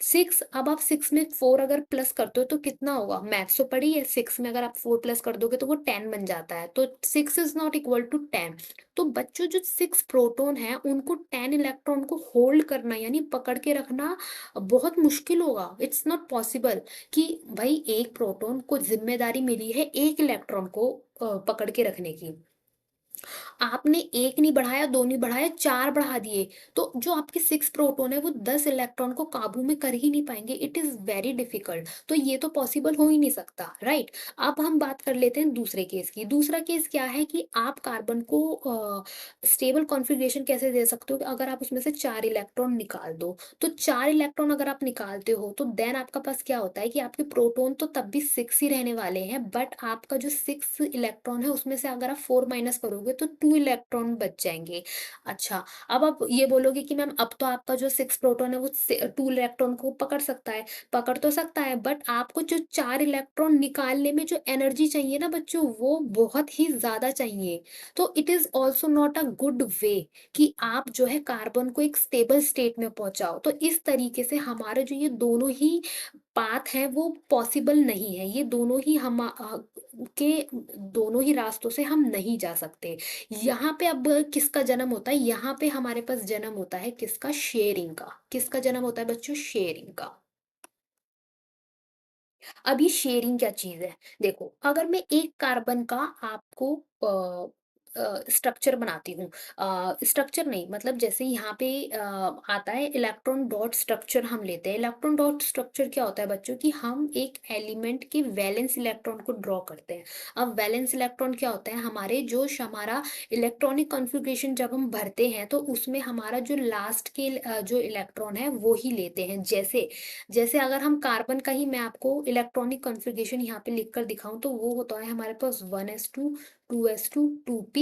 6। अब आप 6 में 4 अगर प्लस करते हो तो कितना होगा? मैथ्स तो पढ़ी है, 6 में अगर आप 4 प्लस कर दोगे तो वो 10 बन जाता है। तो 6 इज़ नॉट इक्वल टू 10। तो बच्चों जो 6 प्रोटॉन हैं उनको 10 इलेक्ट्रॉन को होल्ड करना यानी पकड़ के रखना बहुत मुश्किल होगा। इट्स नॉट पॉसिबल कि भाई एक प्रोटॉन को ज़िम्मेदारी मिली है 1 इलेक्ट्रॉन को पकड़ के रखने की। आपने 1 नहीं बढ़ाया, 2 नहीं बढ़ाया, 4 बढ़ा दिए, तो जो आपके 6 प्रोटॉन है वो 10 इलेक्ट्रॉन को काबू में कर ही नहीं पाएँगे, इट इज़ वेरी डिफिकल्ट। तो ये तो पॉसिबल हो ही नहीं सकता, राइट? अब हम बात कर लेते हैं दूसरे केस की। दूसरा केस क्या है कि आप कार्बन को स्टेबल कॉन्फ़िगरेशन कैसे दे सकते हो? अगर आप उसमें से 4 इलेक्ट्रॉन निकाल दो, तो 4 इलेक्ट्रॉन अगर आप निकालते हो, तो देन आपका पास क्या होता है कि आपके प्रोटॉन तो तब भी 6 ही रहने वाले हैं, बट आपका जो 6 इलेक्ट्रॉन है उसमें से अगर आप 4 माइनस करोगे तो 2 इलेक्ट्रॉन बच जाएँगे। अच्छा, अब आप ये बोलोगे कि मैम अब तो आपका जो 6 प्रोटॉन है वो 2 इलेक्ट्रॉन को पकड़ सकता है। पकड़ तो सकता है, बट आपको जो 4 इलेक्ट्रॉन निकालने में जो एनर्जी चाहिए ना बच्चों, वो बहुत ही ज़्यादा चाहिए। तो it is also not a good way कि आप जो है कार्बन को एक स्टेबल स्टेट में पहुँचाओ। तो इस तरीके से हमारे जो ये दोनों ही पाथ हैं वो पॉसिबल नहीं है। ये दोनों ही के दोनों ही रास्तों से हम नहीं जा सकते। यहाँ पे अब किसका जन्म होता है? यहाँ पे हमारे पास जन्म होता है किसका? शेयरिंग का। किसका जन्म होता है बच्चों? शेयरिंग का। अब ये शेयरिंग क्या चीज़ है? देखो, अगर मैं एक कार्बन का आपको स्ट्रक्चर बनाती हूँ, स्ट्रक्चर नहीं मतलब जैसे यहाँ पे आता है इलेक्ट्रॉन डॉट स्ट्रक्चर हम लेते हैं। इलेक्ट्रॉन डॉट स्ट्रक्चर क्या होता है बच्चों कि हम एक एलिमेंट के वैलेंस इलेक्ट्रॉन को ड्रॉ करते हैं। अब वैलेंस इलेक्ट्रॉन क्या होता है? हमारे जो हमारा इलेक्ट्रॉनिक कॉन्फ़िगरेशन जब हम भरते हैं तो उसमें हमारा जो लास्ट के जो इलेक्ट्रॉन है वो ही लेते हैं। जैसे जैसे अगर हम कार्बन का ही मैं आपको इलेक्ट्रॉनिक कॉन्फ़िगरेशन यहाँ पे लिख कर दिखाऊँ तो वो होता है हमारे पास 1s2 2s2 2p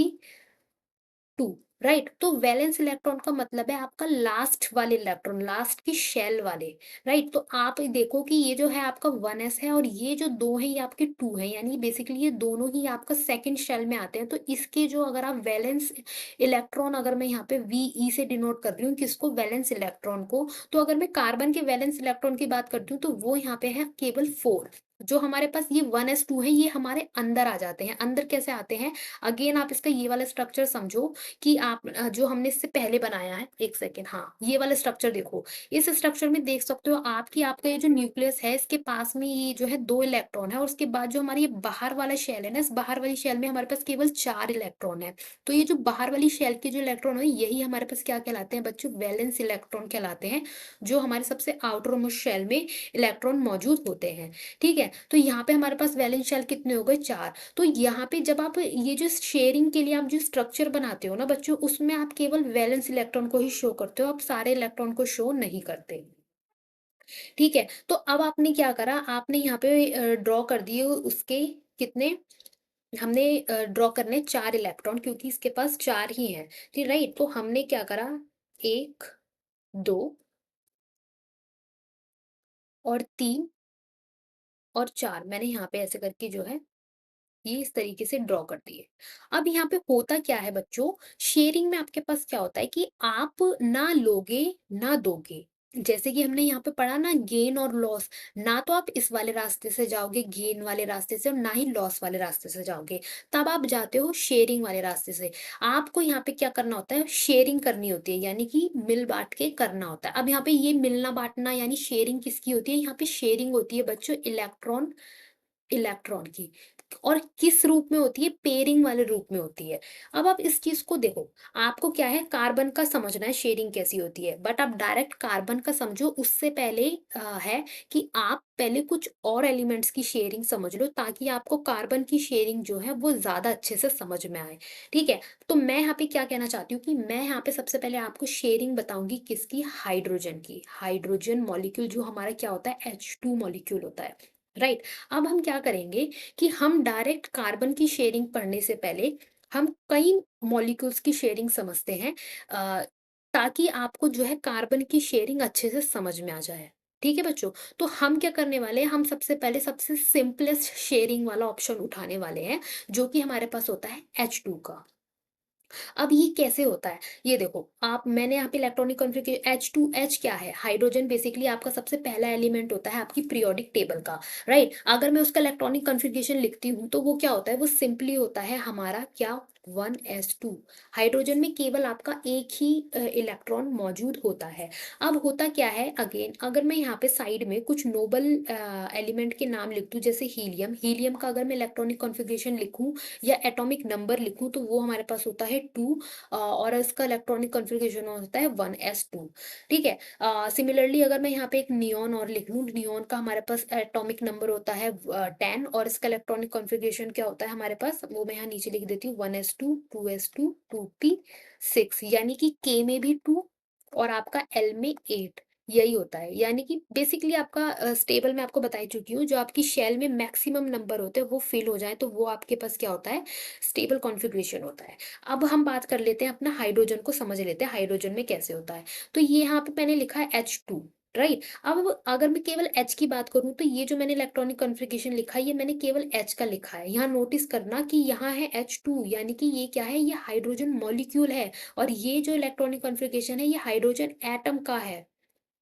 2, राइट? तो वैलेंस इलेक्ट्रॉन का मतलब है आपका लास्ट वाले इलेक्ट्रॉन, लास्ट की शेल वाले, राइट? तो आप देखो कि ये जो है आपका 1s है और ये जो 2 है ये आपके 2 है, यानी बेसिकली ये दोनों ही आपका सेकंड शेल में आते हैं। तो इसके जो अगर आप वैलेंस इलेक्ट्रॉन अगर मैं यहाँ पे वी से डिनोट कर रही हूँ किसको? वैलेंस इलेक्ट्रॉन को। तो अगर मैं कार्बन के वैलेंस इलेक्ट्रॉन की बात करती हूँ तो वो यहाँ पे है केवल 4। जो हमारे पास ये 1s2 है ये हमारे अंदर आ जाते हैं। अंदर कैसे आते हैं? अगेन आप इसका ये वाला स्ट्रक्चर समझो कि आप जो हमने इससे पहले बनाया है, 1 सेकंड, हाँ, ये वाला स्ट्रक्चर देखो। इस स्ट्रक्चर में देख सकते हो आप कि आपका ये जो न्यूक्लियस है इसके पास में ये जो है 2 इलेक्ट्रॉन है और उसके बाद जो हमारी ये बाहर वाला शेल है ना, इस बाहर वाली शेल में हमारे पास केवल 4 इलेक्ट्रॉन है। तो ये जो बाहर वाली शेल के जो इलेक्ट्रॉन है यही हमारे पास क्या कहलाते हैं बच्चों? वैलेंस इलेक्ट्रॉन कहलाते हैं, जो हमारे सबसे आउटर मोस्ट शेल में इलेक्ट्रॉन मौजूद होते हैं। ठीक है? तो यहाँ पे हमारे पास वैलेंस शेल कितने हो गए? 4। तो यहाँ पे जब आप ये जो शेयरिंग के लिए आप जो स्ट्रक्चर बनाते हो ना बच्चों, उसमें आप केवल वैलेंस इलेक्ट्रॉन को ही शो करते हो, आप सारे इलेक्ट्रॉन को शो नहीं करते। ठीक है? तो अब आपने क्या करा, आपने यहाँ पे ड्रॉ कर दिए उसके कितने, हमने ड्रॉ करने 4 इलेक्ट्रॉन क्योंकि इसके पास 4 ही हैं, ठीक राइट? तो हमने क्या करा, 1, 2 और 3 और 4 मैंने यहाँ पे ऐसे करके जो है ये इस तरीके से ड्रॉ कर दिए। अब यहाँ पे होता क्या है बच्चों, शेयरिंग में आपके पास क्या होता है कि आप ना लोगे ना दोगे। जैसे कि हमने यहाँ पे पढ़ा ना गेन और लॉस, ना तो आप इस वाले रास्ते से जाओगे गेन वाले रास्ते से और ना ही लॉस वाले रास्ते से जाओगे, तब आप जाते हो शेयरिंग वाले रास्ते से। आपको यहाँ पे क्या करना होता है, शेयरिंग करनी होती है, यानी कि मिल बांट के करना होता है। अब यहाँ पे ये मिलना बांटना यानी शेयरिंग किसकी होती है, यहाँ पे शेयरिंग होती है बच्चों इलेक्ट्रॉन इलेक्ट्रॉन की। और किस रूप में होती है, पेयरिंग वाले रूप में होती है। अब आप इस चीज को देखो, आपको क्या है कार्बन का समझना है शेयरिंग कैसी होती है, बट आप डायरेक्ट कार्बन का समझो उससे पहले है कि आप पहले कुछ और एलिमेंट्स की शेयरिंग समझ लो, ताकि आपको कार्बन की शेयरिंग जो है वो ज्यादा अच्छे से समझ में आए। ठीक है, तो मैं यहाँ पे क्या कहना चाहती हूँ कि मैं यहाँ पे सबसे पहले आपको शेयरिंग बताऊंगी किसकी, हाइड्रोजन की। हाइड्रोजन मॉलिक्यूल जो हमारा क्या होता है, H2 मॉलिक्यूल होता है, राइट। अब हम क्या करेंगे कि हम डायरेक्ट कार्बन की शेयरिंग पढ़ने से पहले हम कई मॉलिक्यूल्स की शेयरिंग समझते हैं, अ, ताकि आपको जो है कार्बन की शेयरिंग अच्छे से समझ में आ जाए। ठीक है बच्चों, तो हम क्या करने वाले हैं, हम सबसे पहले सबसे सिंपलेस्ट शेयरिंग वाला ऑप्शन उठाने वाले हैं, जो कि हमारे पास होता है H2 का। अब ये कैसे होता है? ये देखो, आप मैंने यहाँ पे इलेक्ट्रॉनिक कॉन्फ़िगरेशन H2H क्या है? हाइड्रोजन बेसिकली आपका सबसे पहला एलिमेंट होता है आपकी पीरियोडिक टेबल का, राइट? अगर मैं उसका इलेक्ट्रॉनिक कॉन्फ़िगरेशन लिखती हूँ, तो वो क्या होता है? वो सिंपली होता है हमारा क्या 1s2। हाइड्रोजन में केवल आपका एक ही इलेक्ट्रॉन मौजूद होता है। अब होता क्या है अगेन, अगर मैं यहाँ पे साइड में कुछ नोबल एलिमेंट के नाम लिख दूँ, जैसे हीलियम, हीलियम का अगर मैं इलेक्ट्रॉनिक कॉन्फ़िगरेशन लिखूँ या एटॉमिक नंबर लिखूँ, तो वो हमारे पास होता है 2, और इसका इलेक्ट्रॉनिक कॉन्फ़िगरेशन होता है 1s2। ठीक है, सिमिलरली अगर मैं यहाँ पे एक नियॉन और लिख लूँ, नियॉन का हमारे पास एटॉमिक नंबर होता है 10, और इसका इलेक्ट्रॉनिक कॉन्फ़िगरेशन क्या होता है हमारे पास, वो मैं यहाँ नीचे लिख देती हूँ 1s2 2s2 2p6, यानी कि के में भी 2 और आपका एल में 8, यही होता है। यानी कि बेसिकली आपका स्टेबल मैं आपको बता ही चुकी हूँ, जो आपकी शेल में मैक्सिमम नंबर होते हैं वो फिल हो जाए, तो वो आपके पास क्या होता है, स्टेबल कॉन्फ़िगरेशन होता है। अब हम बात कर लेते हैं अपना हाइड्रोजन को समझ लेते हैं, हाइड्रोजन में कैसे होता है। तो ये यहाँ पे मैंने लिखा है H2, राइट। अब अगर मैं केवल H की बात करूँ, तो ये जो मैंने इलेक्ट्रॉनिक कॉन्फ़िगरेशन लिखा है, ये मैंने केवल H का लिखा है। यहाँ नोटिस करना कि यहाँ है H2, यानी कि ये क्या है, ये हाइड्रोजन मॉलिक्यूल है, और ये जो इलेक्ट्रॉनिक कॉन्फ़िगरेशन है, ये हाइड्रोजन एटम का है।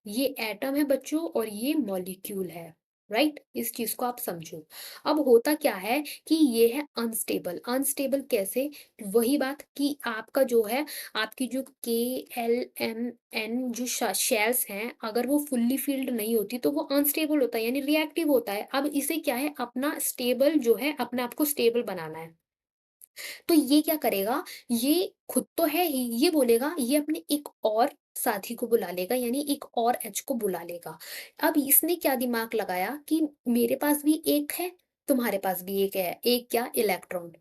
ये एटम है बच्चों और ये मॉलिक्यूल है, राइट। इस चीज को आप समझो। अब होता क्या है कि ये है अनस्टेबल। अनस्टेबल कैसे, वही बात कि आपका जो है, आपकी जो K L M N जो शेल्स हैं, अगर वो फुल्ली फील्ड नहीं होती तो वो अनस्टेबल होता है, यानी रिएक्टिव होता है। अब इसे क्या है, अपना स्टेबल जो है, अपने आप को स्टेबल बनाना है। तो ये क्या करेगा, ये खुद तो है ही, ये बोलेगा, ये अपने एक और साथी को बुला लेगा, यानी एक और एच को बुला लेगा। अब इसने क्या दिमाग लगाया कि मेरे पास भी एक है, तुम्हारे पास भी एक है, एक क्या, इलेक्ट्रॉन।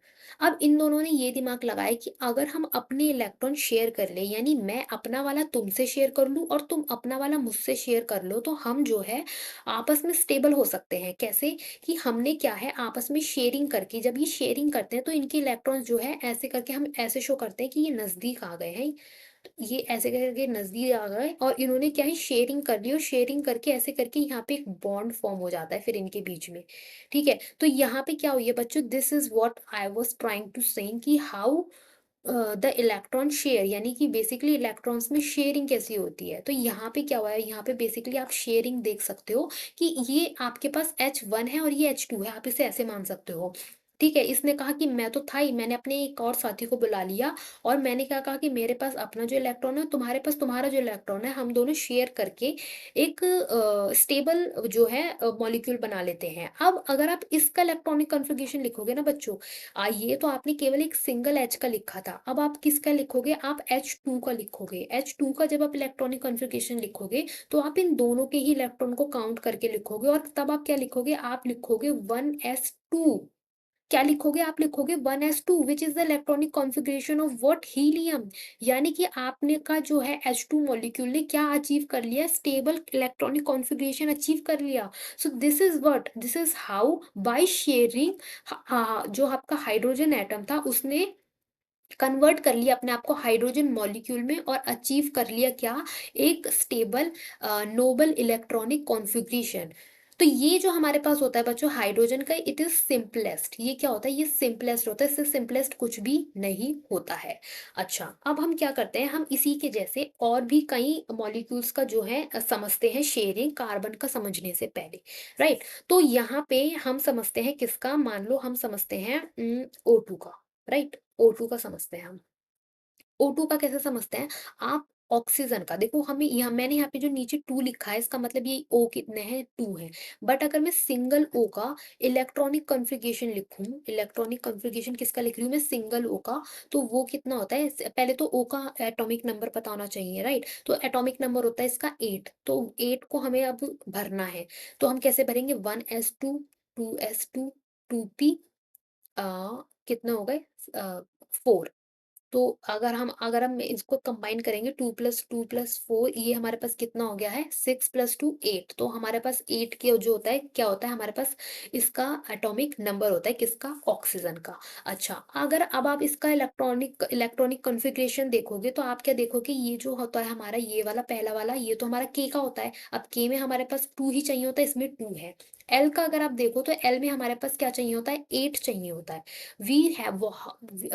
अब इन दोनों ने ये दिमाग लगाया कि अगर हम अपने इलेक्ट्रॉन शेयर कर ले, यानी मैं अपना वाला तुमसे शेयर कर लूं और तुम अपना वाला मुझसे शेयर कर लो, तो हम जो है आपस में स्टेबल हो सकते हैं। कैसे, कि हमने क्या है आपस में शेयरिंग करके, जब ये शेयरिंग करते हैं तो इनके इलेक्ट्रॉन्स जो है ऐसे करके हम ऐसे शो करते हैं कि ये नजदीक आ गए हैं। तो ये ऐसे करके नजदीक आ गए और इन्होंने क्या है शेयरिंग कर ली, और शेयरिंग करके ऐसे करके यहाँ पे एक बॉन्ड फॉर्म हो जाता है फिर इनके बीच में। ठीक है, तो यहाँ पे क्या हुई है बच्चों, this is what I was trying to saying कि हाउ द इलेक्ट्रॉन शेयर, यानी कि बेसिकली इलेक्ट्रॉन्स में शेयरिंग कैसी होती है। तो यहाँ पे क्या हुआ है, यहाँ पे बेसिकली आप शेयरिंग देख सकते हो कि ये आपके पास H1 है और ये H2 है, आप इसे ऐसे मान सकते हो। ठीक है, इसने कहा कि मैं तो था ही, मैंने अपने एक और साथी को बुला लिया, और मैंने क्या कहा कि मेरे पास अपना जो इलेक्ट्रॉन है, तुम्हारे पास तुम्हारा जो इलेक्ट्रॉन है, हम दोनों शेयर करके एक स्टेबल जो है मॉलिक्यूल बना लेते हैं। अब अगर आप इसका इलेक्ट्रॉनिक कॉन्फ़िगरेशन लिखोगे ना बच्चों, ये तो आपने केवल एक सिंगल एच का लिखा था, अब आप किसका लिखोगे, आप H2 का लिखोगे। H2 का जब आप इलेक्ट्रॉनिक कॉन्फ़िगरेशन लिखोगे, तो आप इन दोनों के ही इलेक्ट्रॉन को काउंट करके लिखोगे, और तब आप क्या लिखोगे, आप लिखोगे 1s2। क्या लिखोगे, आप लिखोगे 1s2 which is the electronic configuration of what, helium. यानी कि आपने का जो है H2 मॉलिक्यूल ने क्या अचीव कर लिया, स्टेबल इलेक्ट्रॉनिक कॉन्फ़िगरेशन अचीव कर लिया। So this is what, this is how by sharing, जो आपका हाइड्रोजन एटम था उसने कन्वर्ट कर लिया अपने आप को हाइड्रोजन मॉलिक्यूल में, और अचीव कर लिया क्या, एक स्टेबल नोबल इलेक्ट्रॉनिक कॉन्फ़िगरेशन। तो ये जो हमारे पास होता है बच्चों हाइड्रोजन का, इट इज सिंपलेस्ट। ये क्या होता है, ये सिंपलेस्ट होता है, इससे सिंपलेस्ट कुछ भी नहीं होता है। अच्छा, अब हम क्या करते हैं, हम इसी के जैसे और भी कई मॉलिक्यूल्स का जो है समझते हैं शेयरिंग कार्बन का समझने से पहले, राइट। तो यहाँ पे हम समझते हैं किसका, मान लो हम समझते हैं O2 का, राइट। O2 का समझते हैं हम। O2 का कैसे समझते हैं आप, ऑक्सीजन का देखो, हमें यहाँ मैंने यहाँ पे जो नीचे 2 लिखा है इसका मतलब ये O कितने हैं, 2 है। बट अगर मैं सिंगल O का इलेक्ट्रॉनिक कॉन्फ़िगरेशन लिखूं, इलेक्ट्रॉनिक कॉन्फ़िगरेशन किसका लिख रही हूँ मैं, सिंगल O का, तो वो कितना होता है, पहले तो O का एटॉमिक नंबर पता होना चाहिए, राइट। तो एटॉमिक नंबर होता है इसका 8, तो 8 को हमें अब भरना है। तो हम कैसे भरेंगे, 1s2 2s2 2p, अ, कितने हो गए, 4। तो अगर हम इसको कंबाइन करेंगे, 2 + 2 + 4, ये हमारे पास कितना हो गया है, 6 + 2 8। तो हमारे पास 8 के जो होता है क्या होता है हमारे पास, इसका एटॉमिक नंबर होता है किसका, ऑक्सीजन का। अच्छा, अगर अब आप इसका इलेक्ट्रॉनिक इलेक्ट्रॉनिक कॉन्फ़िगरेशन देखोगे तो आप क्या देखोगे, ये जो होता है हमारा ये वाला पहला वाला, ये तो हमारा के का होता है। अब के में हमारे पास 2 ही चाहिए होता है, इसमें 2 है। एल का अगर आप देखो तो एल में हमारे पास क्या चाहिए होता है, 8 चाहिए होता है। We have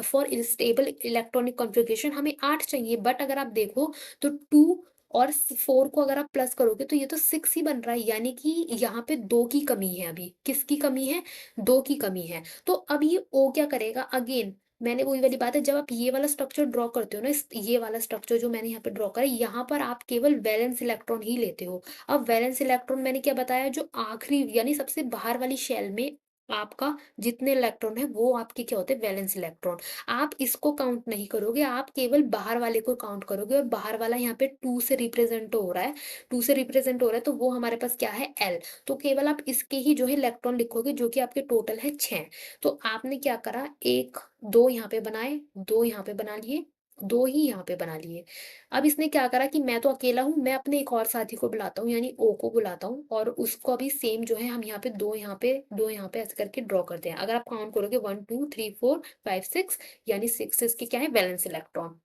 for stable electronic configuration हमें 8 चाहिए, बट अगर आप देखो तो 2 और 4 को अगर आप प्लस करोगे तो ये तो 6 ही बन रहा है, यानी कि यहाँ पे 2 की कमी है अभी। किसकी कमी है? 2 की कमी है। तो अब ये O क्या करेगा, अगेन मैंने वही वाली बात है, जब आप ये वाला स्ट्रक्चर ड्रॉ करते हो ना, इस ये वाला स्ट्रक्चर जो मैंने यहाँ पे ड्रॉ करा है, यहाँ पर आप केवल वैलेंस इलेक्ट्रॉन ही लेते हो। अब वैलेंस इलेक्ट्रॉन मैंने क्या बताया, जो आखिरी यानी सबसे बाहर वाली शेल में आपका जितने इलेक्ट्रॉन है वो आपके क्या होते हैं, वैलेंस इलेक्ट्रॉन। आप इसको काउंट नहीं करोगे, आप केवल बाहर वाले को काउंट करोगे, और बाहर वाला यहाँ पे 2 से रिप्रेजेंट हो रहा है, 2 से रिप्रेजेंट हो रहा है, तो वो हमारे पास क्या है, एल। तो केवल आप इसके ही जो है इलेक्ट्रॉन लिखोगे, जो कि आपके टोटल है 6। तो आपने क्या करा, 1 2 यहाँ पे बनाए, 2 यहाँ पे बना लिए, 2 ही यहाँ पे बना लिए। अब इसने क्या करा कि मैं तो अकेला हूँ, मैं अपने एक और साथी को बुलाता हूँ, यानी ओ को बुलाता हूँ, और उसको अभी सेम जो है हम यहाँ पे 2 यहाँ पे 2 यहाँ पे ऐसे करके ड्रॉ करते हैं। अगर आप काउंट करोगे 1 2 3 4 5 6, यानी 6 इसके क्या है, वैलेंस इलेक्ट्रॉन।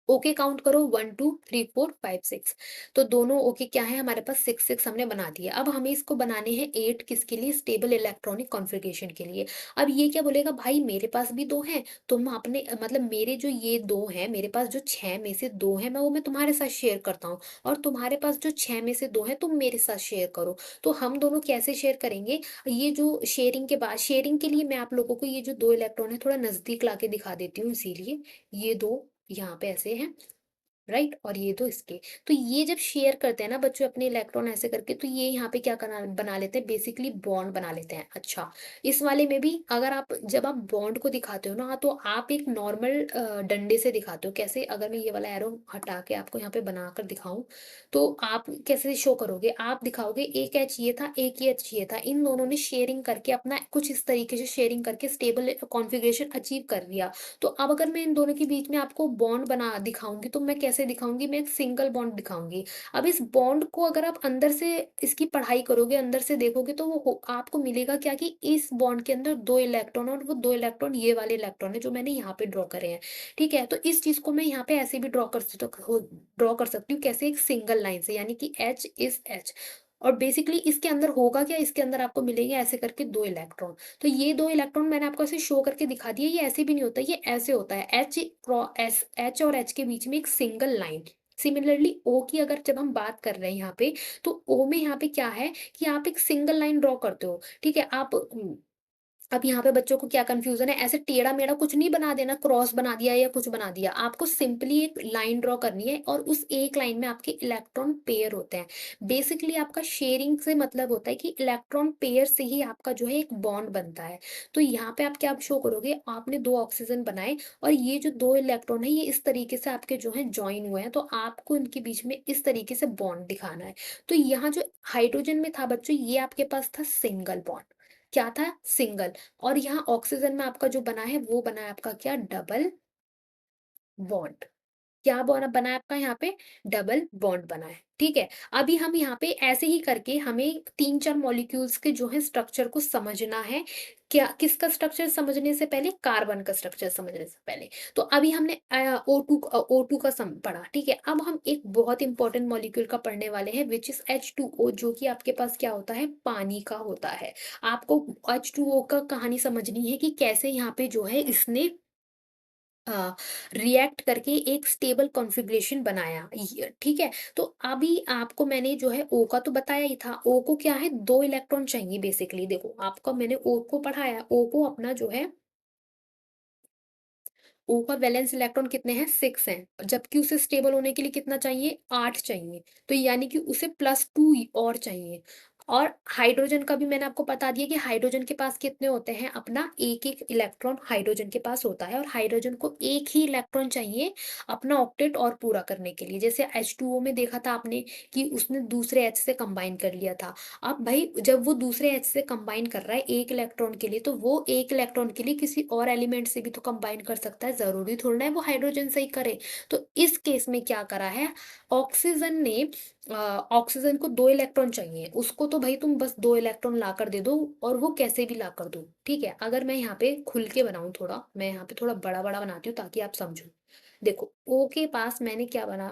ओके काउंट करो, 1 2 3 4 5 6। तो दोनों ओके क्या है हमारे पास, 6 6 हमने बना दिया। अब हमें इसको बनाने हैं 8, किसके लिए, स्टेबल इलेक्ट्रॉनिक कॉन्फ़िगरेशन के लिए। अब ये क्या बोलेगा, भाई मेरे पास भी 2 हैं, तुम अपने मतलब मेरे जो ये 2 हैं, मेरे पास जो 6 में से 2 हैं, मैं तुम्हारे साथ शेयर करता हूँ, और तुम्हारे पास जो 6 में से 2 हैं तुम मेरे साथ शेयर करो। तो हम दोनों कैसे शेयर करेंगे, ये जो शेयरिंग के बाद, शेयरिंग के लिए मैं आप लोगों को ये जो 2 इलेक्ट्रॉन है थोड़ा नज़दीक लाके दिखा देती हूँ, इसीलिए ये 2 यहाँ पे ऐसे हैं, राइट, और ये तो इसके। तो ये जब शेयर करते हैं ना बच्चों अपने इलेक्ट्रॉन ऐसे करके, तो ये यहाँ पे क्या करना बना लेते हैं, बेसिकली बॉन्ड बना लेते हैं। अच्छा, इस वाले में भी अगर आप जब आप बॉन्ड को दिखाते हो ना, तो आप एक नॉर्मल डंडे से दिखाते हो। कैसे, अगर मैं ये वाला एरो हटा के आपको यहाँ पे बनाकर दिखाऊं, तो आप कैसे शो करोगे, आप दिखाओगे एक एच ये था, एक ही एच ये था, इन दोनों ने शेयरिंग करके अपना कुछ इस तरीके से शेयरिंग करके स्टेबल कॉन्फ़िगरेशन अचीव कर लिया। तो अब अगर मैं इन दोनों के बीच में आपको बॉन्ड बना दिखाऊँगी, तो मैं कैसे दिखाऊँगी? मैं एक सिंगल बॉन्ड दिखाऊँगी। अब इस बॉन्ड को अगर आप अंदर से इसकी पढ़ाई करोगे, अंदर से देखोगे, तो वो हो आपको मिलेगा क्या कि इस बॉन्ड के अंदर 2 इलेक्ट्रॉन, और वो 2 इलेक्ट्रॉन ये वाले इलेक्ट्रॉन है जो मैंने यहाँ पे ड्रॉ करे हैं। ठीक है? तो इस चीज़ को मैं यहाँ पे ऐसे भी ड्रॉ कर सकती हूँ, कैसे? एक सिंगल लाइन से, यानी कि H इज़ H, और बेसिकली इसके अंदर होगा क्या? इसके अंदर आपको मिलेंगे ऐसे करके 2 इलेक्ट्रॉन। तो ये 2 इलेक्ट्रॉन मैंने आपको ऐसे शो करके दिखा दिए, ये ऐसे भी नहीं होता, ये ऐसे होता है, एच और एच के बीच में एक सिंगल लाइन। सिमिलरली ओ की अगर जब हम बात कर रहे हैं यहाँ पे, तो ओ में यहाँ पे क्या है कि आप एक सिंगल लाइन ड्रॉ करते हो, ठीक है? आप अब यहाँ पे बच्चों को क्या कन्फ्यूज़न है, ऐसे टेढ़ा-मेढ़ा कुछ नहीं बना देना, क्रॉस बना दिया या कुछ बना दिया। आपको सिंपली एक लाइन ड्रॉ करनी है, और उस एक लाइन में आपके इलेक्ट्रॉन पेयर होते हैं। बेसिकली आपका शेयरिंग से मतलब होता है कि इलेक्ट्रॉन पेयर से ही आपका जो है एक बॉन्ड बनता है। तो यहाँ पे आप क्या शो करोगे, आपने 2 ऑक्सीजन बनाए, और ये जो 2 इलेक्ट्रॉन है ये इस तरीके से आपके जो है जॉइन हुए हैं, तो आपको इनके बीच में इस तरीके से बॉन्ड दिखाना है। तो यहाँ जो हाइड्रोजन में था बच्चों, ये आपके पास था सिंगल बॉन्ड। क्या था? सिंगल। और यहाँ ऑक्सीजन में आपका जो बना है वो बना है आपका क्या, डबल बॉन्ड। क्या बॉन्ड बना है आपका यहाँ पे? डबल बॉन्ड बना है, ठीक है? अभी हम यहाँ पे ऐसे ही करके हमें 3-4 मॉलिक्यूल्स के जो है स्ट्रक्चर को समझना है। क्या किसका स्ट्रक्चर समझने से पहले? कार्बन का स्ट्रक्चर समझने से पहले। तो अभी हमने O2 का सम पढ़ा, ठीक है? अब हम एक बहुत इंपॉर्टेंट मॉलिक्यूल का पढ़ने वाले हैं व्हिच इज़ H2O, जो कि आपके पास क्या होता है? पानी का होता है। आपको H2O का कहानी समझनी है कि कैसे यहाँ पे जो है इसने रिएक्ट करके एक स्टेबल कॉन्फ़िगरेशन बनाया, ठीक है? तो अभी आपको मैंने जो है O का तो बताया ही था। O को क्या है, 2 इलेक्ट्रॉन चाहिए बेसिकली। देखो, आपको मैंने O को पढ़ाया। O को अपना जो है, O का वैलेंस इलेक्ट्रॉन कितने हैं? 6 हैं, जबकि उसे स्टेबल होने के लिए कितना चाहिए? 8 चाहिए। तो यानी कि उसे +2 और चाहिए। और हाइड्रोजन का भी मैंने आपको बता दिया कि हाइड्रोजन के पास कितने होते हैं? अपना 1-1 इलेक्ट्रॉन हाइड्रोजन के पास होता है, और हाइड्रोजन को 1 ही इलेक्ट्रॉन चाहिए अपना ऑक्टेट और पूरा करने के लिए। जैसे H2O में देखा था आपने कि उसने दूसरे H से कंबाइन कर लिया था। अब भई जब वो दूसरे H से कंबाइन कर रहा है 1 इलेक्ट्रॉन के लिए, तो वो 1 इलेक्ट्रॉन के लिए किसी और एलिमेंट से भी तो कंबाइन कर सकता है, ज़रूरी थोड़ी ना है वो हाइड्रोजन से ही करे। तो इस केस में क्या करा है, ऑक्सीजन ने अ, ऑक्सीजन को 2 इलेक्ट्रॉन चाहिए, उसको तो भई तुम बस 2 इलेक्ट्रॉन लाकर दे दो, और वो कैसे भी लाकर दो, ठीक है? अगर मैं यहाँ पे खुल के बनाऊँ थोड़ा, मैं यहाँ पे थोड़ा बड़ा-बड़ा बनाती हूँ ताकि आप समझो। देखो, O के पास मैंने क्या बना,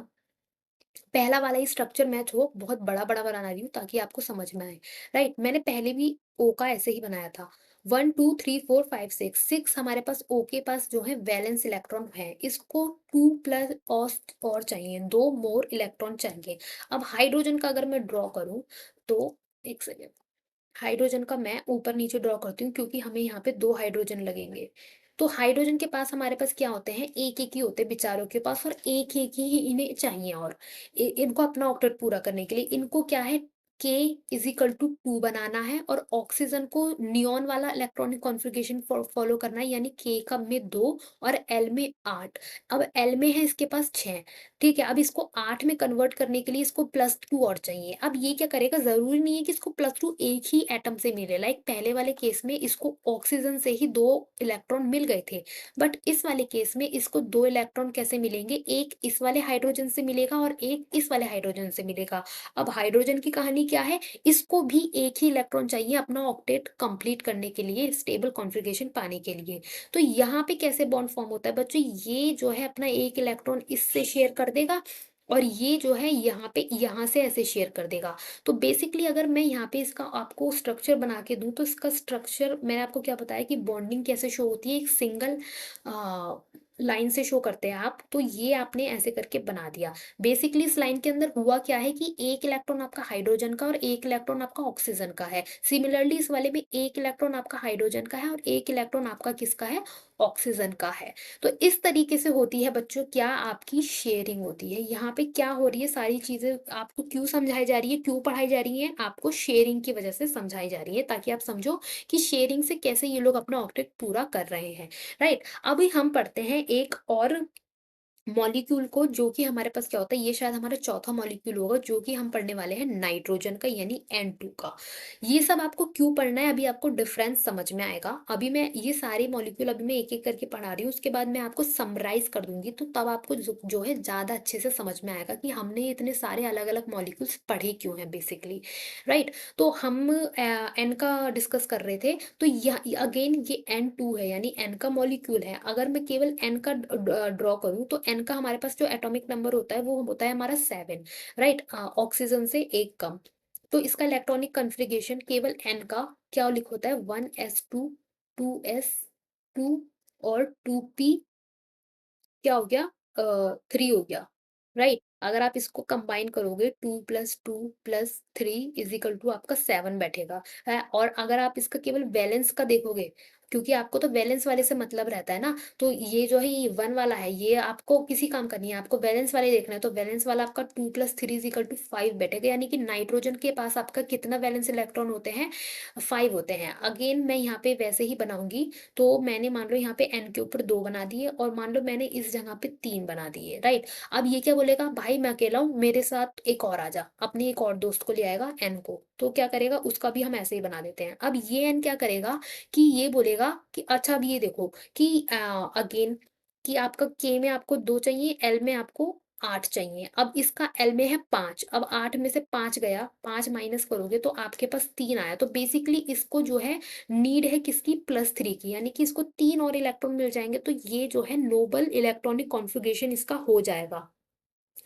पहला वाला ही स्ट्रक्चर मैच हो, बहुत बड़ा-बड़ा बना रही हूँ ताकि आपको समझ में आए, राइट? मैंने पहले भी O का ऐसे ही बनाया था। 1, 2, 3, 4, 5, 6, 6 हमारे पास O के पास जो है वैलेंस इलेक्ट्रॉन है। इसको 2 प्लस ऑस और चाहिए, 2 मोर इलेक्ट्रॉन चाहिए। अब हाइड्रोजन का अगर मैं ड्रॉ करूँ, तो 1 सेकंड। हाइड्रोजन का मैं ऊपर-नीचे ड्रॉ करती हूँ क्योंकि हमें यहाँ पे 2 हाइड्रोजन लगेंगे। तो हाइड्रोजन के पास हमारे पास क्या होते हैं? 1-1 ही होते हैं बेचारों के पास, और 1-1 ही इन्हें चाहिए, और इनको अपना ऑक्टेट पूरा करने के लिए इनको क्या है, K इज़ इक्वल टू 2 बनाना है, और ऑक्सीजन को नियॉन वाला इलेक्ट्रॉनिक कॉन्फ़िगरेशन फॉलो करना है, यानी K का में 2 और L में 8। अब L में है इसके पास 6, ठीक है? अब इसको 8 में कन्वर्ट करने के लिए इसको +2 और चाहिए। अब ये क्या करेगा, ज़रूरी नहीं है कि इसको +2 एक ही एटम से मिले, लाइक पहले वाले केस में इसको ऑक्सीजन से ही 2 इलेक्ट्रॉन मिल गए थे। बट इस वाले केस में इसको 2 इलेक्ट्रॉन कैसे मिलेंगे? एक इस वाले हाइड्रोजन से मिलेगा और एक इस वाले हाइड्रोजन से मिलेगा। अब हाइड्रोजन की कहानी क्या है? इसको भी एक ही इलेक्ट्रॉन चाहिए अपना ऑक्टेट कंप्लीट करने के लिए, स्टेबल कॉन्फ़िगरेशन पाने के लिए। तो यहाँ पे कैसे बॉन्ड फॉर्म होता है बच्चों, ये जो है अपना एक इलेक्ट्रॉन इससे शेयर कर देगा, और ये जो है यहाँ पे यहाँ से ऐसे शेयर कर देगा। तो बेसिकली अगर मैं यहाँ पे इसका आपको स्ट्रक्चर बना के दूँ, तो इसका स्ट्रक्चर मैंने आपको क्या बताया कि बॉन्डिंग कैसे शो होती है, एक सिंगल लाइन से शो करते हैं आप, तो ये आपने ऐसे करके बना दिया। बेसिकली इस लाइन के अंदर हुआ क्या है कि एक इलेक्ट्रॉन आपका हाइड्रोजन का और एक इलेक्ट्रॉन आपका ऑक्सीजन का है। सिमिलरली इस वाले में एक इलेक्ट्रॉन आपका हाइड्रोजन का है और एक इलेक्ट्रॉन आपका किसका है? ऑक्सीजन का है। तो इस तरीके से होती है बच्चों क्या, आपकी शेयरिंग होती है। यहाँ पे क्या हो रही है, सारी चीज़ें आपको क्यों समझाई जा रही है, क्यों पढ़ाई जा रही हैं? आपको शेयरिंग की वजह से समझाई जा रही है, ताकि आप समझो कि शेयरिंग से कैसे ये लोग अपना ऑक्टेट पूरा कर रहे हैं, राइट? अभी हम पढ़ते हैं एक और मॉलिक्यूल को, जो कि हमारे पास क्या होता है, ये शायद हमारा चौथा मॉलिक्यूल होगा जो कि हम पढ़ने वाले हैं नाइट्रोजन का, यानी N2 का। ये सब आपको क्यों पढ़ना है, अभी आपको डिफरेंस समझ में आएगा। अभी मैं ये सारे मॉलिक्यूल अभी मैं एक-एक करके पढ़ा रही हूँ, उसके बाद मैं आपको समराइज़ कर दूँगी, तो तब आपको जो है ज़्यादा अच्छे से समझ में आएगा कि हमने इतने सारे अलग-अलग मॉलिक्यूल्स पढ़े क्यों हैं बेसिकली, राइट? तो हम N का डिस्कस कर रहे थे, तो अगेन ये N2 है, यानी N का मॉलिक्यूल है। अगर मैं केवल N का ड्रॉ करूँ, तो N का हमारे पास जो एटॉमिक नंबर होता है वो होता है हमारा 7, राइट? ऑक्सीजन से 1 कम। तो इसका इलेक्ट्रॉनिक कॉन्फ़िगरेशन केवल N का क्या लिख होता है, 1s2, 2s2 और 2p क्या हो गया, 3 हो गया, राइट? अगर आप इसको कंबाइन करोगे, 2 plus 2 plus 3 is equal to आपका 7 बैठेगा, है? और अगर आप इसका केवल वैलेंस का देखोगे, क्योंकि आपको तो वैलेंस वाले से मतलब रहता है ना, तो ये जो है ये 1 वाला है, ये आपको किसी काम का नहीं है, आपको वैलेंस वाले देखना है, तो वैलेंस वाला आपका 2 प्लस 3 इज इक्वल टू 5 बैठेगा, यानी कि नाइट्रोजन के पास आपका कितना वैलेंस इलेक्ट्रॉन होते हैं? 5 होते हैं। अगेन मैं यहाँ पे वैसे ही बनाऊंगी, तो मैंने मान लो यहाँ पे n के ऊपर 2 बना दिए, और मान लो मैंने इस जगह पे 3 बना दिए, राइट? अब ये क्या बोलेगा, भाई मैं अकेला हूँ, मेरे साथ एक और आ जा, अपने एक और दोस्त को ले आएगा n को, तो क्या करेगा, उसका भी हम ऐसे ही बना देते हैं। अब ये n क्या करेगा कि ये बोलेगा कि अच्छा, अब ये देखो कि अगेन कि आपका के में आपको 2 चाहिए, एल में आपको 8 चाहिए। अब इसका एल में है 5, अब 8 में से 5 गया, 5 माइनस करोगे तो आपके पास 3 आया। तो बेसिकली इसको जो है नीड है किसकी? +3 की, यानी कि इसको 3 और इलेक्ट्रॉन मिल जाएँगे, तो ये जो है नोबल इलेक्ट्रॉनिक कॉन्फ़िगरेशन इसका हो जाएगा।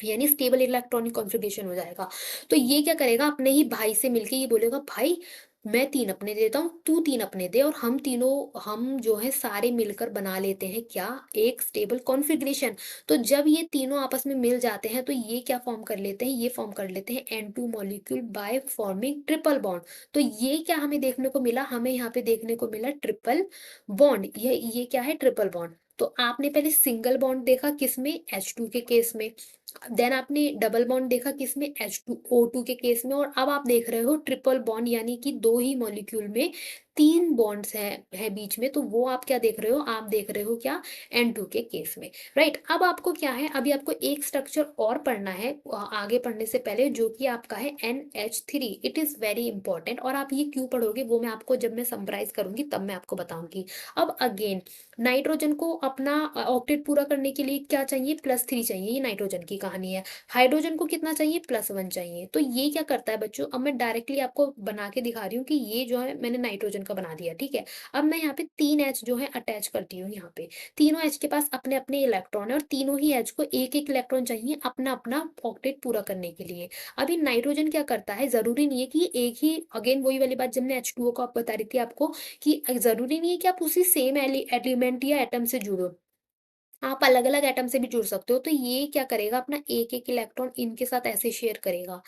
यानी स्टेबल इलेक्ट्रॉनिक कॉन्फ़िगरेशन हो जाएगा। तो ये क्या करेगा, अपने ही भाई से मिलके ये बोलेगा, भाई मैं 3 अपने देता हूँ, तू 3 अपने दे, और हम तीनों हम जो है सारे मिलकर बना लेते हैं क्या? एक स्टेबल कॉन्फ़िगरेशन। तो जब ये तीनों आपस में मिल जाते हैं तो ये क्या फ़ॉर्म कर लेते हैं? ये फ़ॉर्म कर लेते हैं N2 molecule by forming triple bond. तो ये क्या हमें देखने को मिला? हमें यहाँ पे देखने को मिला ट्रिपल बॉन्ड। ये क्या है? Triple bond. तो आपने पहले सिंगल बॉन्ड देखा किसमें? H2 के केस में। देन आपने डबल बॉन्ड देखा किसमें? H2O2 के केस में। और अब आप देख रहे हो ट्रिपल बॉन्ड, यानी कि 2 ही मॉलिक्यूल में 3 बॉन्ड्स हैं बीच में, तो वो आप क्या देख रहे हो? आप देख रहे हो क्या? N2 के केस में, राइट? अब आपको क्या है? अभी आपको एक स्ट्रक्चर और पढ़ना है आगे पढ़ने से पहले, जो कि आपका है NH3। It is very important. और आप ये क्यों पढ़ोगे वो मैं आपको जब मैं समराइज़ करूँगी तब मैं आपको बताऊँगी। अब अगेन नाइट्रोजन को अपना ऑक्टेट पूरा करने के लिए क्या चाहिए? +3 चाहिए, ये नाइट्रोजन की कहानी है। हाइड्रोजन को कितना चाहिए? +1 चाहिए। तो ये क्या करता है बच्चों, अब मैं डायरेक्टली आपको बना के दिखा रही हूँ कि ये जो है मैंने नाइट्रोजन का बना दिया, ठीक है? अब मैं यहाँ पे 3 H जो है अटैच करती हूँ यहाँ पे। तीनों H के पास अपने-अपने इलेक्ट्रॉन है, और तीनों ही H को एक-एक इलेक्ट्रॉन चाहिए अपना-अपना ऑक्टेट पूरा करने के लिए। अभी नाइट्रोजन क्या करता है, ज़रूरी नहीं है कि एक ही, अगेन वही वाली बात जब मैं H2O को आप बता रही थी आपको, कि ज़रूरी नहीं है कि आप उसी सेम एलिमेंट या एटम से जुड़ो। आप अलग-अलग एटम से भी जुड़ सकते हो। तो ये क्या करेगा, अपना एक-एक इलेक्ट्रॉन इनके साथ ऐसे शेयर करेगा।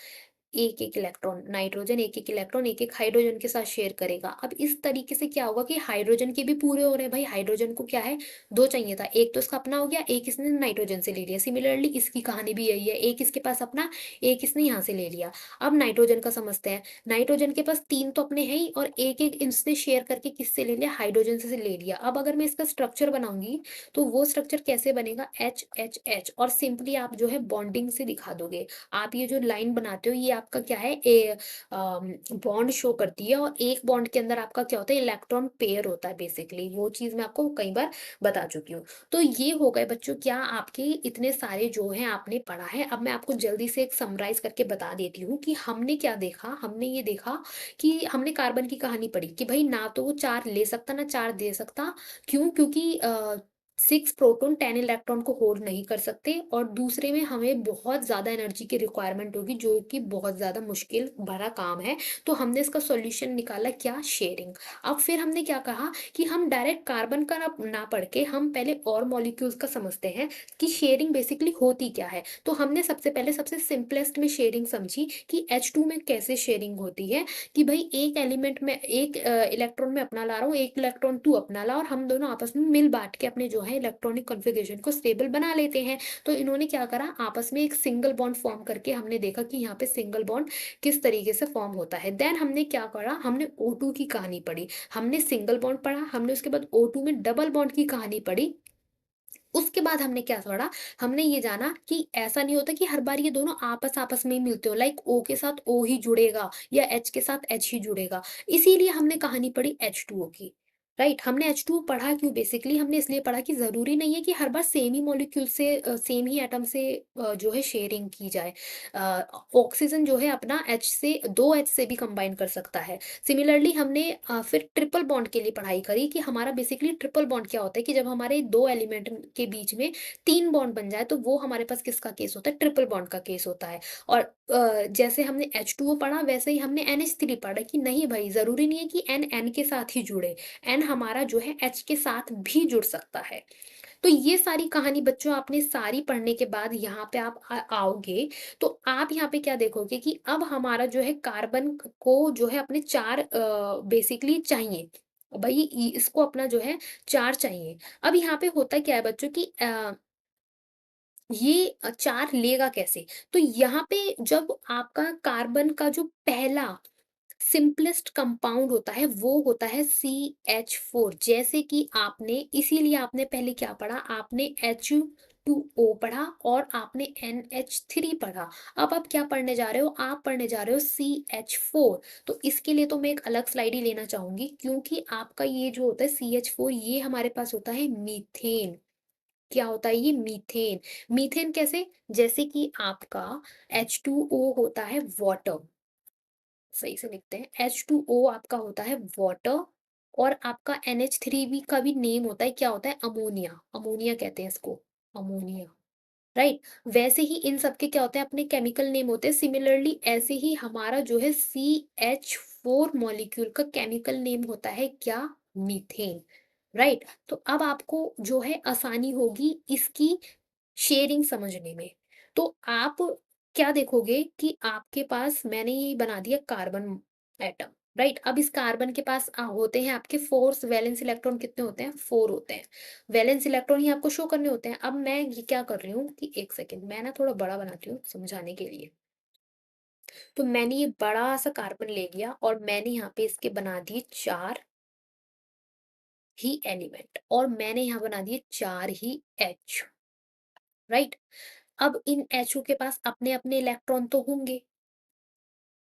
एक-एक इलेक्ट्रॉन, नाइट्रोजन एक-एक इलेक्ट्रॉन एक-एक हाइड्रोजन के साथ शेयर करेगा। अब इस तरीके से क्या होगा कि हाइड्रोजन के भी पूरे हो रहे हैं, भाई हाइड्रोजन को क्या है, 2 चाहिए था, एक तो इसका अपना हो गया, एक इसने नाइट्रोजन से ले लिया। सिमिलरली इसकी कहानी भी यही है, एक इसके पास अपना, एक इसने यहाँ से ले लिया। अब नाइट्रोजन का समझते हैं, नाइट्रोजन के पास 3 तो अपने हैं ही, और एक-एक इसने शेयर करके किससे ले लिया? हाइड्रोजन से ले लिया। अब अगर मैं इसका स्ट्रक्चर बनाऊँगी, तो वो स्ट्रक्चर कैसे बनेगा? HHH, और सिंपली आप जो है बॉन्डिंग से दिखा दोगे। आप ये जो लाइन बनाते हो ये आपका क्या है, बॉन्ड शो करती है, और एक बॉन्ड के अंदर आपका क्या होता है? इलेक्ट्रॉन पेयर होता है बेसिकली। वो चीज़ मैं आपको कई बार बता चुकी हूँ। तो ये हो गए बच्चों क्या आपके इतने सारे जो हैं आपने पढ़ा है। अब मैं आपको जल्दी से एक समराइज़ करके बता देती हूँ कि हमने क्या देखा। हमने ये देखा कि हमने कार्बन की कहानी पढ़ी कि भई ना तो वो 4 ले सकता ना 4 दे सकता। क्यों? क्योंकि 6 प्रोटॉन 10 इलेक्ट्रॉन को होल्ड नहीं कर सकते, और दूसरे में हमें बहुत ज़्यादा एनर्जी की रिक्वायरमेंट होगी, जो कि बहुत ज़्यादा मुश्किल भरा काम है। तो हमने इसका सॉल्यूशन निकाला क्या? शेयरिंग। अब फिर हमने क्या कहा कि हम डायरेक्ट कार्बन का ना पढ़ के हम पहले और मॉलिक्यूल्स का समझते हैं कि शेयरिंग बेसिकली होती क्या है। तो हमने सबसे पहले सबसे सिंपलेस्ट में शेयरिंग समझी कि H2 में कैसे शेयरिंग होती है, कि भई एक एलिमेंट में एक इलेक्ट्रॉन मैं अपना ला रहा हूँ, एक इलेक्ट्रॉन तू अपना ला, और हम दोनों आपस में मिल बाँट के अपने जो है इलेक्ट्रॉनिक कॉन्फ़िगरेशन को स्टेबल बना लेते हैं। तो इन्होंने क्या करा, आपस में एक सिंगल बॉन्ड फ़ॉर्म करके हमने देखा कि यहाँ पे सिंगल बॉन्ड किस तरीके से फ़ॉर्म होता है। देन हमने क्या करा, हमने O2 की कहानी पढ़ी। हमने सिंगल बॉन्ड पढ़ा, हमने उसके बाद O2 में डबल बॉन्ड की कहानी पढ़ी। उसके बाद हमने क्या पढ़ा, हमने ये जाना कि ऐसा नहीं होता कि हर बार ये दोनों आपस-आपस में ही मिलते हो, लाइक O के साथ O ही जुड़ेगा या H के साथ H ही जुड़ेगा। इसीलिए हमने कहानी पढ़ी H2O की, राइट? हमने H2O पढ़ा क्यों? बेसिकली हमने इसलिए पढ़ा कि ज़रूरी नहीं है कि हर बार सेम ही मॉलिक्यूल से सेम ही एटम से जो है शेयरिंग की जाए। ऑक्सीजन जो है अपना H से 2 H से भी कंबाइन कर सकता है। सिमिलरली हमने फिर ट्रिपल बॉन्ड के लिए पढ़ाई करी कि हमारा बेसिकली ट्रिपल बॉन्ड क्या होता है, कि जब हमारे 2 एलिमेंट के बीच में 3 बॉन्ड बन जाए तो वो हमारे पास किसका केस होता है? ट्रिपल बॉन्ड का केस होता है। और जैसे हमने H2O पढ़ा वैसे ही हमने NH3 पढ़ा कि नहीं भाई ज़रूरी नहीं है कि N N के साथ ही जुड़े। N हमारा जो है H के साथ भी जुड़ सकता है। तो ये सारी कहानी बच्चों आपने सारी पढ़ने के बाद यहाँ पे आप आओगे, तो आप यहाँ पे क्या देखोगे कि अब हमारा जो है कार्बन को जो है अपने 4 बेसिकली चाहिए। भई इसको अपना जो है 4 चाहिए। अब यहाँ पे होता क्या है बच्चों कि ये 4 लेगा कैसे? तो यहाँ पे जब आपका कार्बन का जो पहला सिंपलेस्ट कंपाउंड होता है वो होता है CH4। जैसे कि आपने इसीलिए आपने पहले क्या पढ़ा, आपने H2O पढ़ा और आपने NH3 पढ़ा। अब आप क्या पढ़ने जा रहे हो, आप पढ़ने जा रहे हो CH4। तो इसके लिए तो मैं एक अलग स्लाइड ही लेना चाहूंगी, क्योंकि आपका ये जो होता है CH4 ये हमारे पास होता है मीथेन। क्या होता है ये? मीथेन। मीथेन कैसे? जैसे कि आपका H2O होता है वाटर, सही से लिखते हैं, H2O आपका होता है वाटर, और आपका NH3 भी का भी नेम होता है, क्या होता है? अमोनिया, अमोनिया कहते हैं इसको, अमोनिया, राइट? वैसे ही इन सब के क्या होते हैं? अपने केमिकल नेम होते हैं। सिमिलरली ऐसे ही हमारा जो है CH4 मॉलिक्यूल का केमिकल नेम होता है क्या? Methane, right? तो अब आपको जो है आसानी होगी इसकी शेयरिंग समझने में। तो आप क्या देखोगे कि आपके पास मैंने ये बना दिया कार्बन एटम, राइट? अब इस कार्बन के पास होते हैं आपके 4 वैलेंस इलेक्ट्रॉन, कितने होते हैं? 4 होते हैं। वैलेंस इलेक्ट्रॉन ही आपको शो करने होते हैं। अब मैं ये क्या कर रही हूँ कि एक सेकंड मैं ना थोड़ा बड़ा बनाती हूँ समझाने के लिए। तो मैंने ये बड़ा-सा कार्बन ले लिया और मैंने यहाँ पे इसके बना दिए 4 ही एलिमेंट, और मैंने यहाँ बना दिए 4 ही H, राइट? अब इन HO के पास अपने-अपने इलेक्ट्रॉन तो होंगे,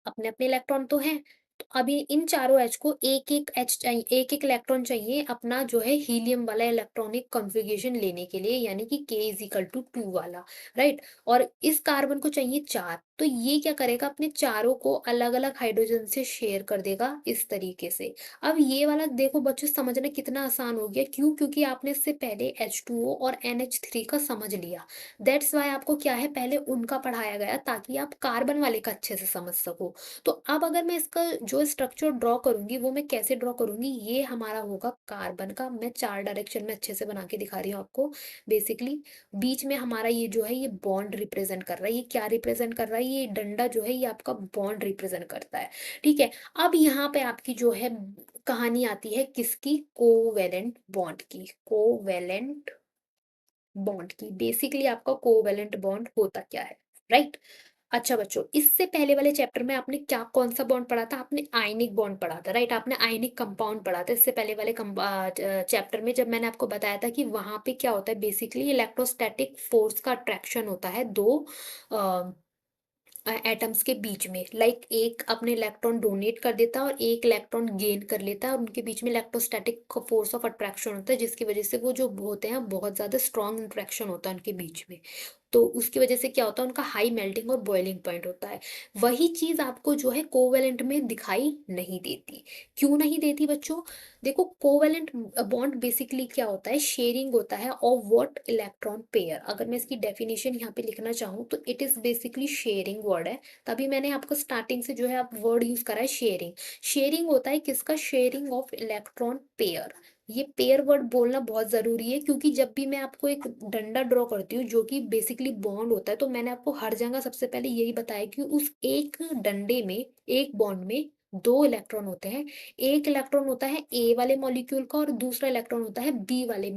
अपने-अपने इलेक्ट्रॉन तो हैं। तो अभी इन चारों H को एक-एक H चाहिए, एक-एक इलेक्ट्रॉन चाहिए अपना जो है हीलियम वाला इलेक्ट्रॉनिक कॉन्फ़िगरेशन लेने के लिए, यानी कि K = 2 वाला, राइट? और इस कार्बन को चाहिए 4, तो ये क्या करेगा? अपने चारों को अलग-अलग हाइड्रोजन से शेयर कर देगा इस तरीके से। अब ये वाला देखो बच्चों, समझना कितना आसान हो गया, क्यों? क्योंकि आपने इससे पहले H2O और NH3 का समझ लिया। दैट्स व्हाई आपको क्या है, पहले उनका पढ़ाया गया ताकि आप कार्बन वाले का अच्छे से समझ सको। तो अब अगर मैं इसका जो स्ट्रक्चर ड्रॉ करूँगी वो मैं कैसे ड्रॉ करूँगी? ये हमारा होगा कार्बन का, मैं 4 डायरेक्शन में अच्छे से बना के दिखा रही हूँ आपको। बेसिकली बीच में हमारा ये जो है ये बॉन्ड रिप्रेज़ेंट कर रहा है। ये क्या रिप्रेज़ेंट कर रहा है? ये डंडा जो है ये आपका बॉन्ड रिप्रेज़ेंट करता है, ठीक है? अब यहाँ पे आपकी जो है कहानी आती है किसकी? कोवैलेंट बॉन्ड की। कोवैलेंट बॉन्ड की। बेसिकली आपका कोवैलेंट बॉन्ड होता क्या है, राइट? अच्छा बच्चों, इससे पहले वाले चैप्टर में आपने क्या कौन-सा बॉन्ड पढ़ा था? आपने आयनिक बॉन्ड पढ़ा था, राइट? आपने आयनिक कंपाउंड पढ़ा था। इससे पहले वाले चैप्टर में जब मैंने आपको बताया था कि वहाँ पे क्या होता है, बेसिकली इलेक्ट्रोस्टैटिक फ़ोर्स का अट्रैक्शन होता है 2 अ एटम्स के बीच में, लाइक एक अपने इलेक्ट्रॉन डोनेट कर देता है और एक इलेक्ट्रॉन गेन कर लेता है, और उनके बीच में इलेक्ट्रोस्टैटिक फोर्स ऑफ अट्रैक्शन होता है, जिसकी वजह से वो जो होते हैं बहुत ज़्यादा स्ट्रॉन्ग इंटरेक्शन होता है उनके बीच में। तो उसकी वजह से क्या होता है, उनका हाई मेल्टिंग और बॉइलिंग पॉइंट होता है। वही चीज़ आपको जो है कोवेलेंट में दिखाई नहीं देती। क्यों नहीं देती बच्चों? देखो, कोवेलेंट बॉन्ड बेसिकली क्या होता है? शेयरिंग होता है ऑफ व्हाट? Electron pair. अगर मैं इसकी डेफिनेशन यहाँ पे लिखना चाहूँ तो it is basically sharing word है। तभी मैंने आपको स्टार्टिंग से जो है आप वर्ड यूज़ करा है शेयरिंग। शेयरिंग होता है किसका? Sharing of electron pair. ये पेयर वर्ड बोलना बहुत ज़रूरी है, क्योंकि जब भी मैं आपको एक डंडा ड्रॉ करती हूँ जो कि बेसिकली बॉन्ड होता है, तो मैंने आपको हर जगह सबसे पहले यही बताया कि उस एक डंडे में, एक बॉन्ड में 2 इलेक्ट्रॉन होते हैं। एक इलेक्ट्रॉन होता है ए वाले मॉलिक्यूल का और दूसरा इलेक्ट्रॉन होता है बी वाले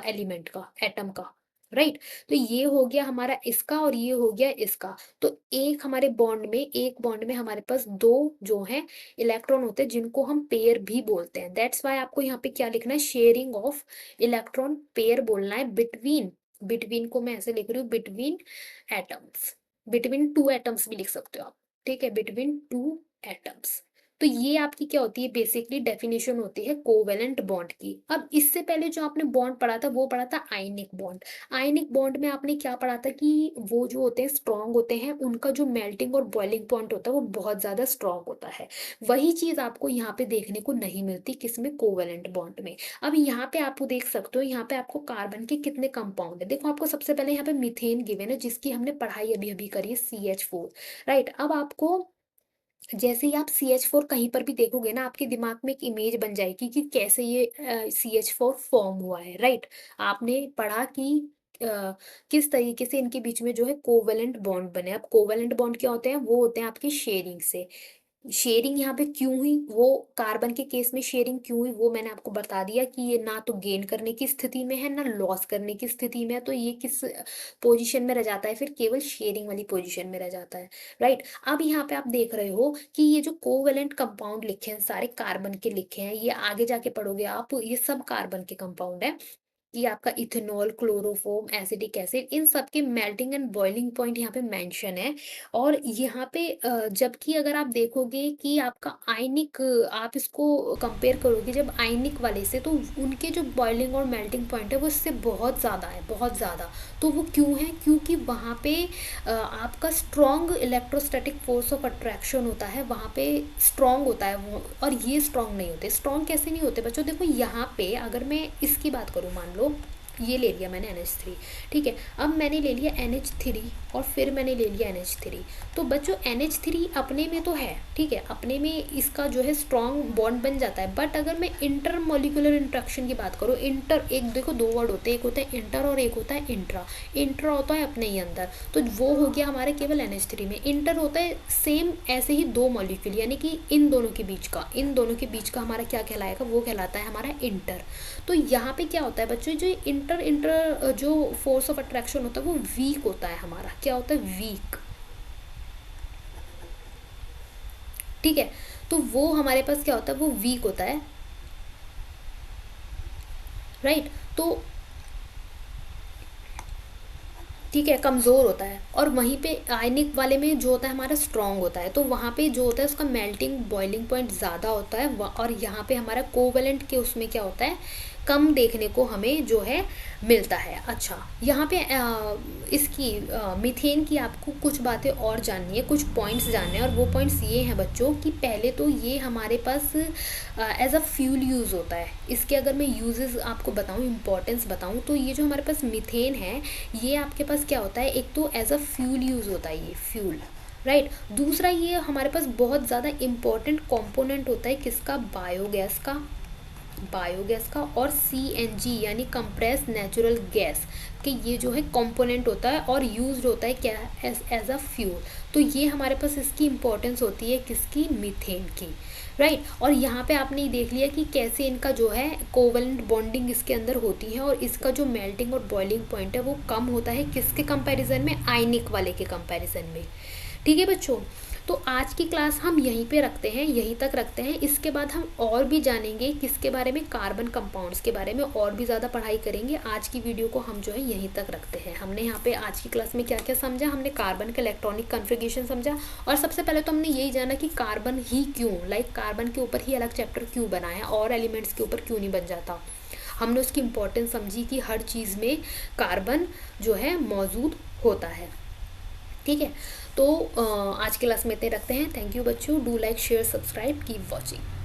एलिमेंट का, एटम का, राइट? तो ये हो गया हमारा इसका और ये हो गया इसका। तो एक हमारे बॉन्ड में, एक बॉन्ड में हमारे पास 2 जो हैं इलेक्ट्रॉन होते हैं, जिनको हम पेयर भी बोलते हैं। दैट्स व्हाई आपको यहाँ पे क्या लिखना है? शेयरिंग ऑफ इलेक्ट्रॉन पेयर बोलना है बिटवीन। बिटवीन को मैं ऐसे लिख रही हूँ, बिटवीन एटम्स। बिटवीन 2 एटम्स भी लिख सकते हो आप, ठीक है? Between 2 atoms. तो ये आपकी क्या होती है? बेसिकली डेफिनेशन होती है कोवेलेंट बॉन्ड की। अब इससे पहले जो आपने बॉन्ड पढ़ा था वो पढ़ा था आयनिक बॉन्ड। आयनिक बॉन्ड में आपने क्या पढ़ा था कि वो जो होते हैं स्ट्रॉन्ग होते हैं, उनका जो मेल्टिंग और बॉइलिंग पॉइंट होता है वो बहुत ज़्यादा स्ट्रॉन्ग होता है। वही चीज़ आपको यहाँ पे देखने को नहीं मिलती, किसमें? कोवेलेंट बॉन्ड में। अब यहाँ पे आप देख सकते हो, यहाँ पे आपको कार्बन के कितने कंपाउंड है। देखो, आपको सबसे पहले यहाँ पे मीथेन गिवन है, जिसकी हमने पढ़ाई अभी अभी करी है, CH4, राइट? अब आपको जैसे ही आप CH4 कहीं पर भी देखोगे ना, आपके दिमाग में एक इमेज बन जाएगी कि कैसे ये CH4 फॉर्म हुआ है, राइट? आपने पढ़ा कि अ, किस तरीके से इनके बीच में जो है कोवेलेंट बॉन्ड बने। अब कोवेलेंट बॉन्ड क्या होते हैं? वो होते हैं आपकी शेयरिंग से। शेयरिंग यहाँ पे क्यों हुई? वो कार्बन के केस में शेयरिंग क्यों हुई वो मैंने आपको बता दिया कि ये ना तो गेन करने की स्थिति में है, ना लॉस करने की स्थिति में है, तो ये किस पोजीशन में रह जाता है? फिर केवल शेयरिंग वाली पोजीशन में रह जाता है, राइट? अब यहाँ पे आप देख रहे हो कि ये जो कोवेलेंट कंपाउंड लिखे हैं सारे कार्बन के लिखे हैं, ये आगे जाके पढ़ोगे आप, ये सब कार्बन के कंपाउंड है। कि आपका इथेनॉल, क्लोरोफॉर्म, एसिटिक एसिड, इन सब के मेल्टिंग एंड बॉइलिंग पॉइंट यहाँ पे मेंशन है। और यहाँ पे जबकि अगर आप देखोगे कि आपका आयनिक, आप इसको कंपेयर करोगे जब आयनिक वाले से, तो उनके जो बॉइलिंग और मेल्टिंग पॉइंट है वो इससे बहुत ज़्यादा है, बहुत ज़्यादा। तो वो क्यों है? क्योंकि वहाँ पे आपका strong electrostatic force of attraction होता है, वहाँ पे स्ट्रॉन्ग होता है वो, और ये स्ट्रॉन्ग नहीं होते। स्ट्रॉन्ग कैसे नहीं होते बच्चों? देखो यहाँ पे अगर मैं इसकी बात करूँ, मान लो ये ले लिया मैंने NH3, ठीक है। अब मैंने ले लिया NH3 और फिर मैंने ले लिया NH3। तो बच्चों NH3 अपने में तो है, ठीक है, अपने में इसका जो है स्ट्रॉन्ग बॉन्ड बन जाता है। बट अगर मैं इंटर मॉलिक्यूलर इंट्रैक्शन की बात करूँ, इंटर, एक देखो दो वर्ड होते हैं, एक होता है इंटर और एक होता है इंट्रा। इंट्रा होता है अपने ही अंदर, तो वो हो गया हमारे केवल NH3 में। इंटर होता है सेम ऐसे ही दो मॉलिक्यूल, यानी कि इन दोनों के बीच का, इन दोनों के बीच का हमारा क्या कहलाएगा? वो कहलाता है हमारा इंटर। तो यहाँ पे क्या होता है बच्चों, जो इंटर इंटर जो फोर्स ऑफ अट्रैक्शन होता है वो वीक होता है हमारा। क्या होता है? वीक, ठीक है। तो वो हमारे पास क्या होता है? वो वीक होता है, राइट। तो ठीक है, कमज़ोर होता है। और वहीं पे आयनिक वाले में जो होता है हमारा स्ट्रॉन्ग होता है, तो वहाँ पे जो होता है उसका मेल्टिंग बॉइलिंग पॉइंट ज़्यादा होता है। और यहाँ पे हमारा कोवेलेंट के उसमें क्या होता है? कम देखने को हमें जो है मिलता है। अच्छा, यहाँ पे इसकी मीथेन की आपको कुछ बातें और जाननी है, कुछ पॉइंट्स जानने हैं। और वो पॉइंट्स ये हैं बच्चों कि पहले तो ये हमारे पास एज अ फ्यूल यूज़ होता है। इसके अगर मैं यूजेस आपको बताऊँ, इम्पोर्टेंस बताऊँ, तो ये जो हमारे पास मीथेन है, ये आपके पास क्या होता है? एक तो एज अ फ्यूल यूज़ होता है, ये फ्यूल, राइट। दूसरा, ये हमारे पास बहुत ज़्यादा इम्पोर्टेंट कंपोनेंट होता है किसका? बायोगैस का, बायोगैस का। और CNG यानी कंप्रेस नेचुरल गैस कि ये जो है कंपोनेंट होता है और यूज्ड होता है क्या? As a fuel. तो ये हमारे पास इसकी इम्पोर्टेंस होती है किसकी? मीथेन की, राइट। और यहाँ पे आपने ये देख लिया कि कैसे इनका जो है कोवलेंट बॉन्डिंग इसके अंदर होती है, और इसका जो मेल्टिंग और बॉइलिंग पॉइंट है वो कम होता है किसके कंपैरिजन में? आयनिक वाले के कंपैरिजन में, ठीक है बच्चों। तो आज की क्लास हम यहीं पे रखते हैं, यहीं तक रखते हैं। इसके बाद हम और भी जानेंगे किसके बारे में? कार्बन कंपाउंड्स के बारे में और भी ज़्यादा पढ़ाई करेंगे। आज की वीडियो को हम जो है यहीं तक रखते हैं। हमने यहाँ पे आज की क्लास में क्या क्या समझा? हमने कार्बन का इलेक्ट्रॉनिक कन्फिगरेशन समझा, और सबसे पहले तो हमने यही जाना कि कार्बन ही क्यों, लाइक कार्बन के ऊपर ही अलग चैप्टर क्यों बना है, और एलिमेंट्स के ऊपर क्यों नहीं बन जाता। हमने उसकी इम्पोर्टेंस समझी कि हर चीज़ में कार्बन जो है मौजूद होता है, ठीक है। तो आज की क्लास में इतने रखते हैं। थैंक यू बच्चों। Do like, share, subscribe, keep watching.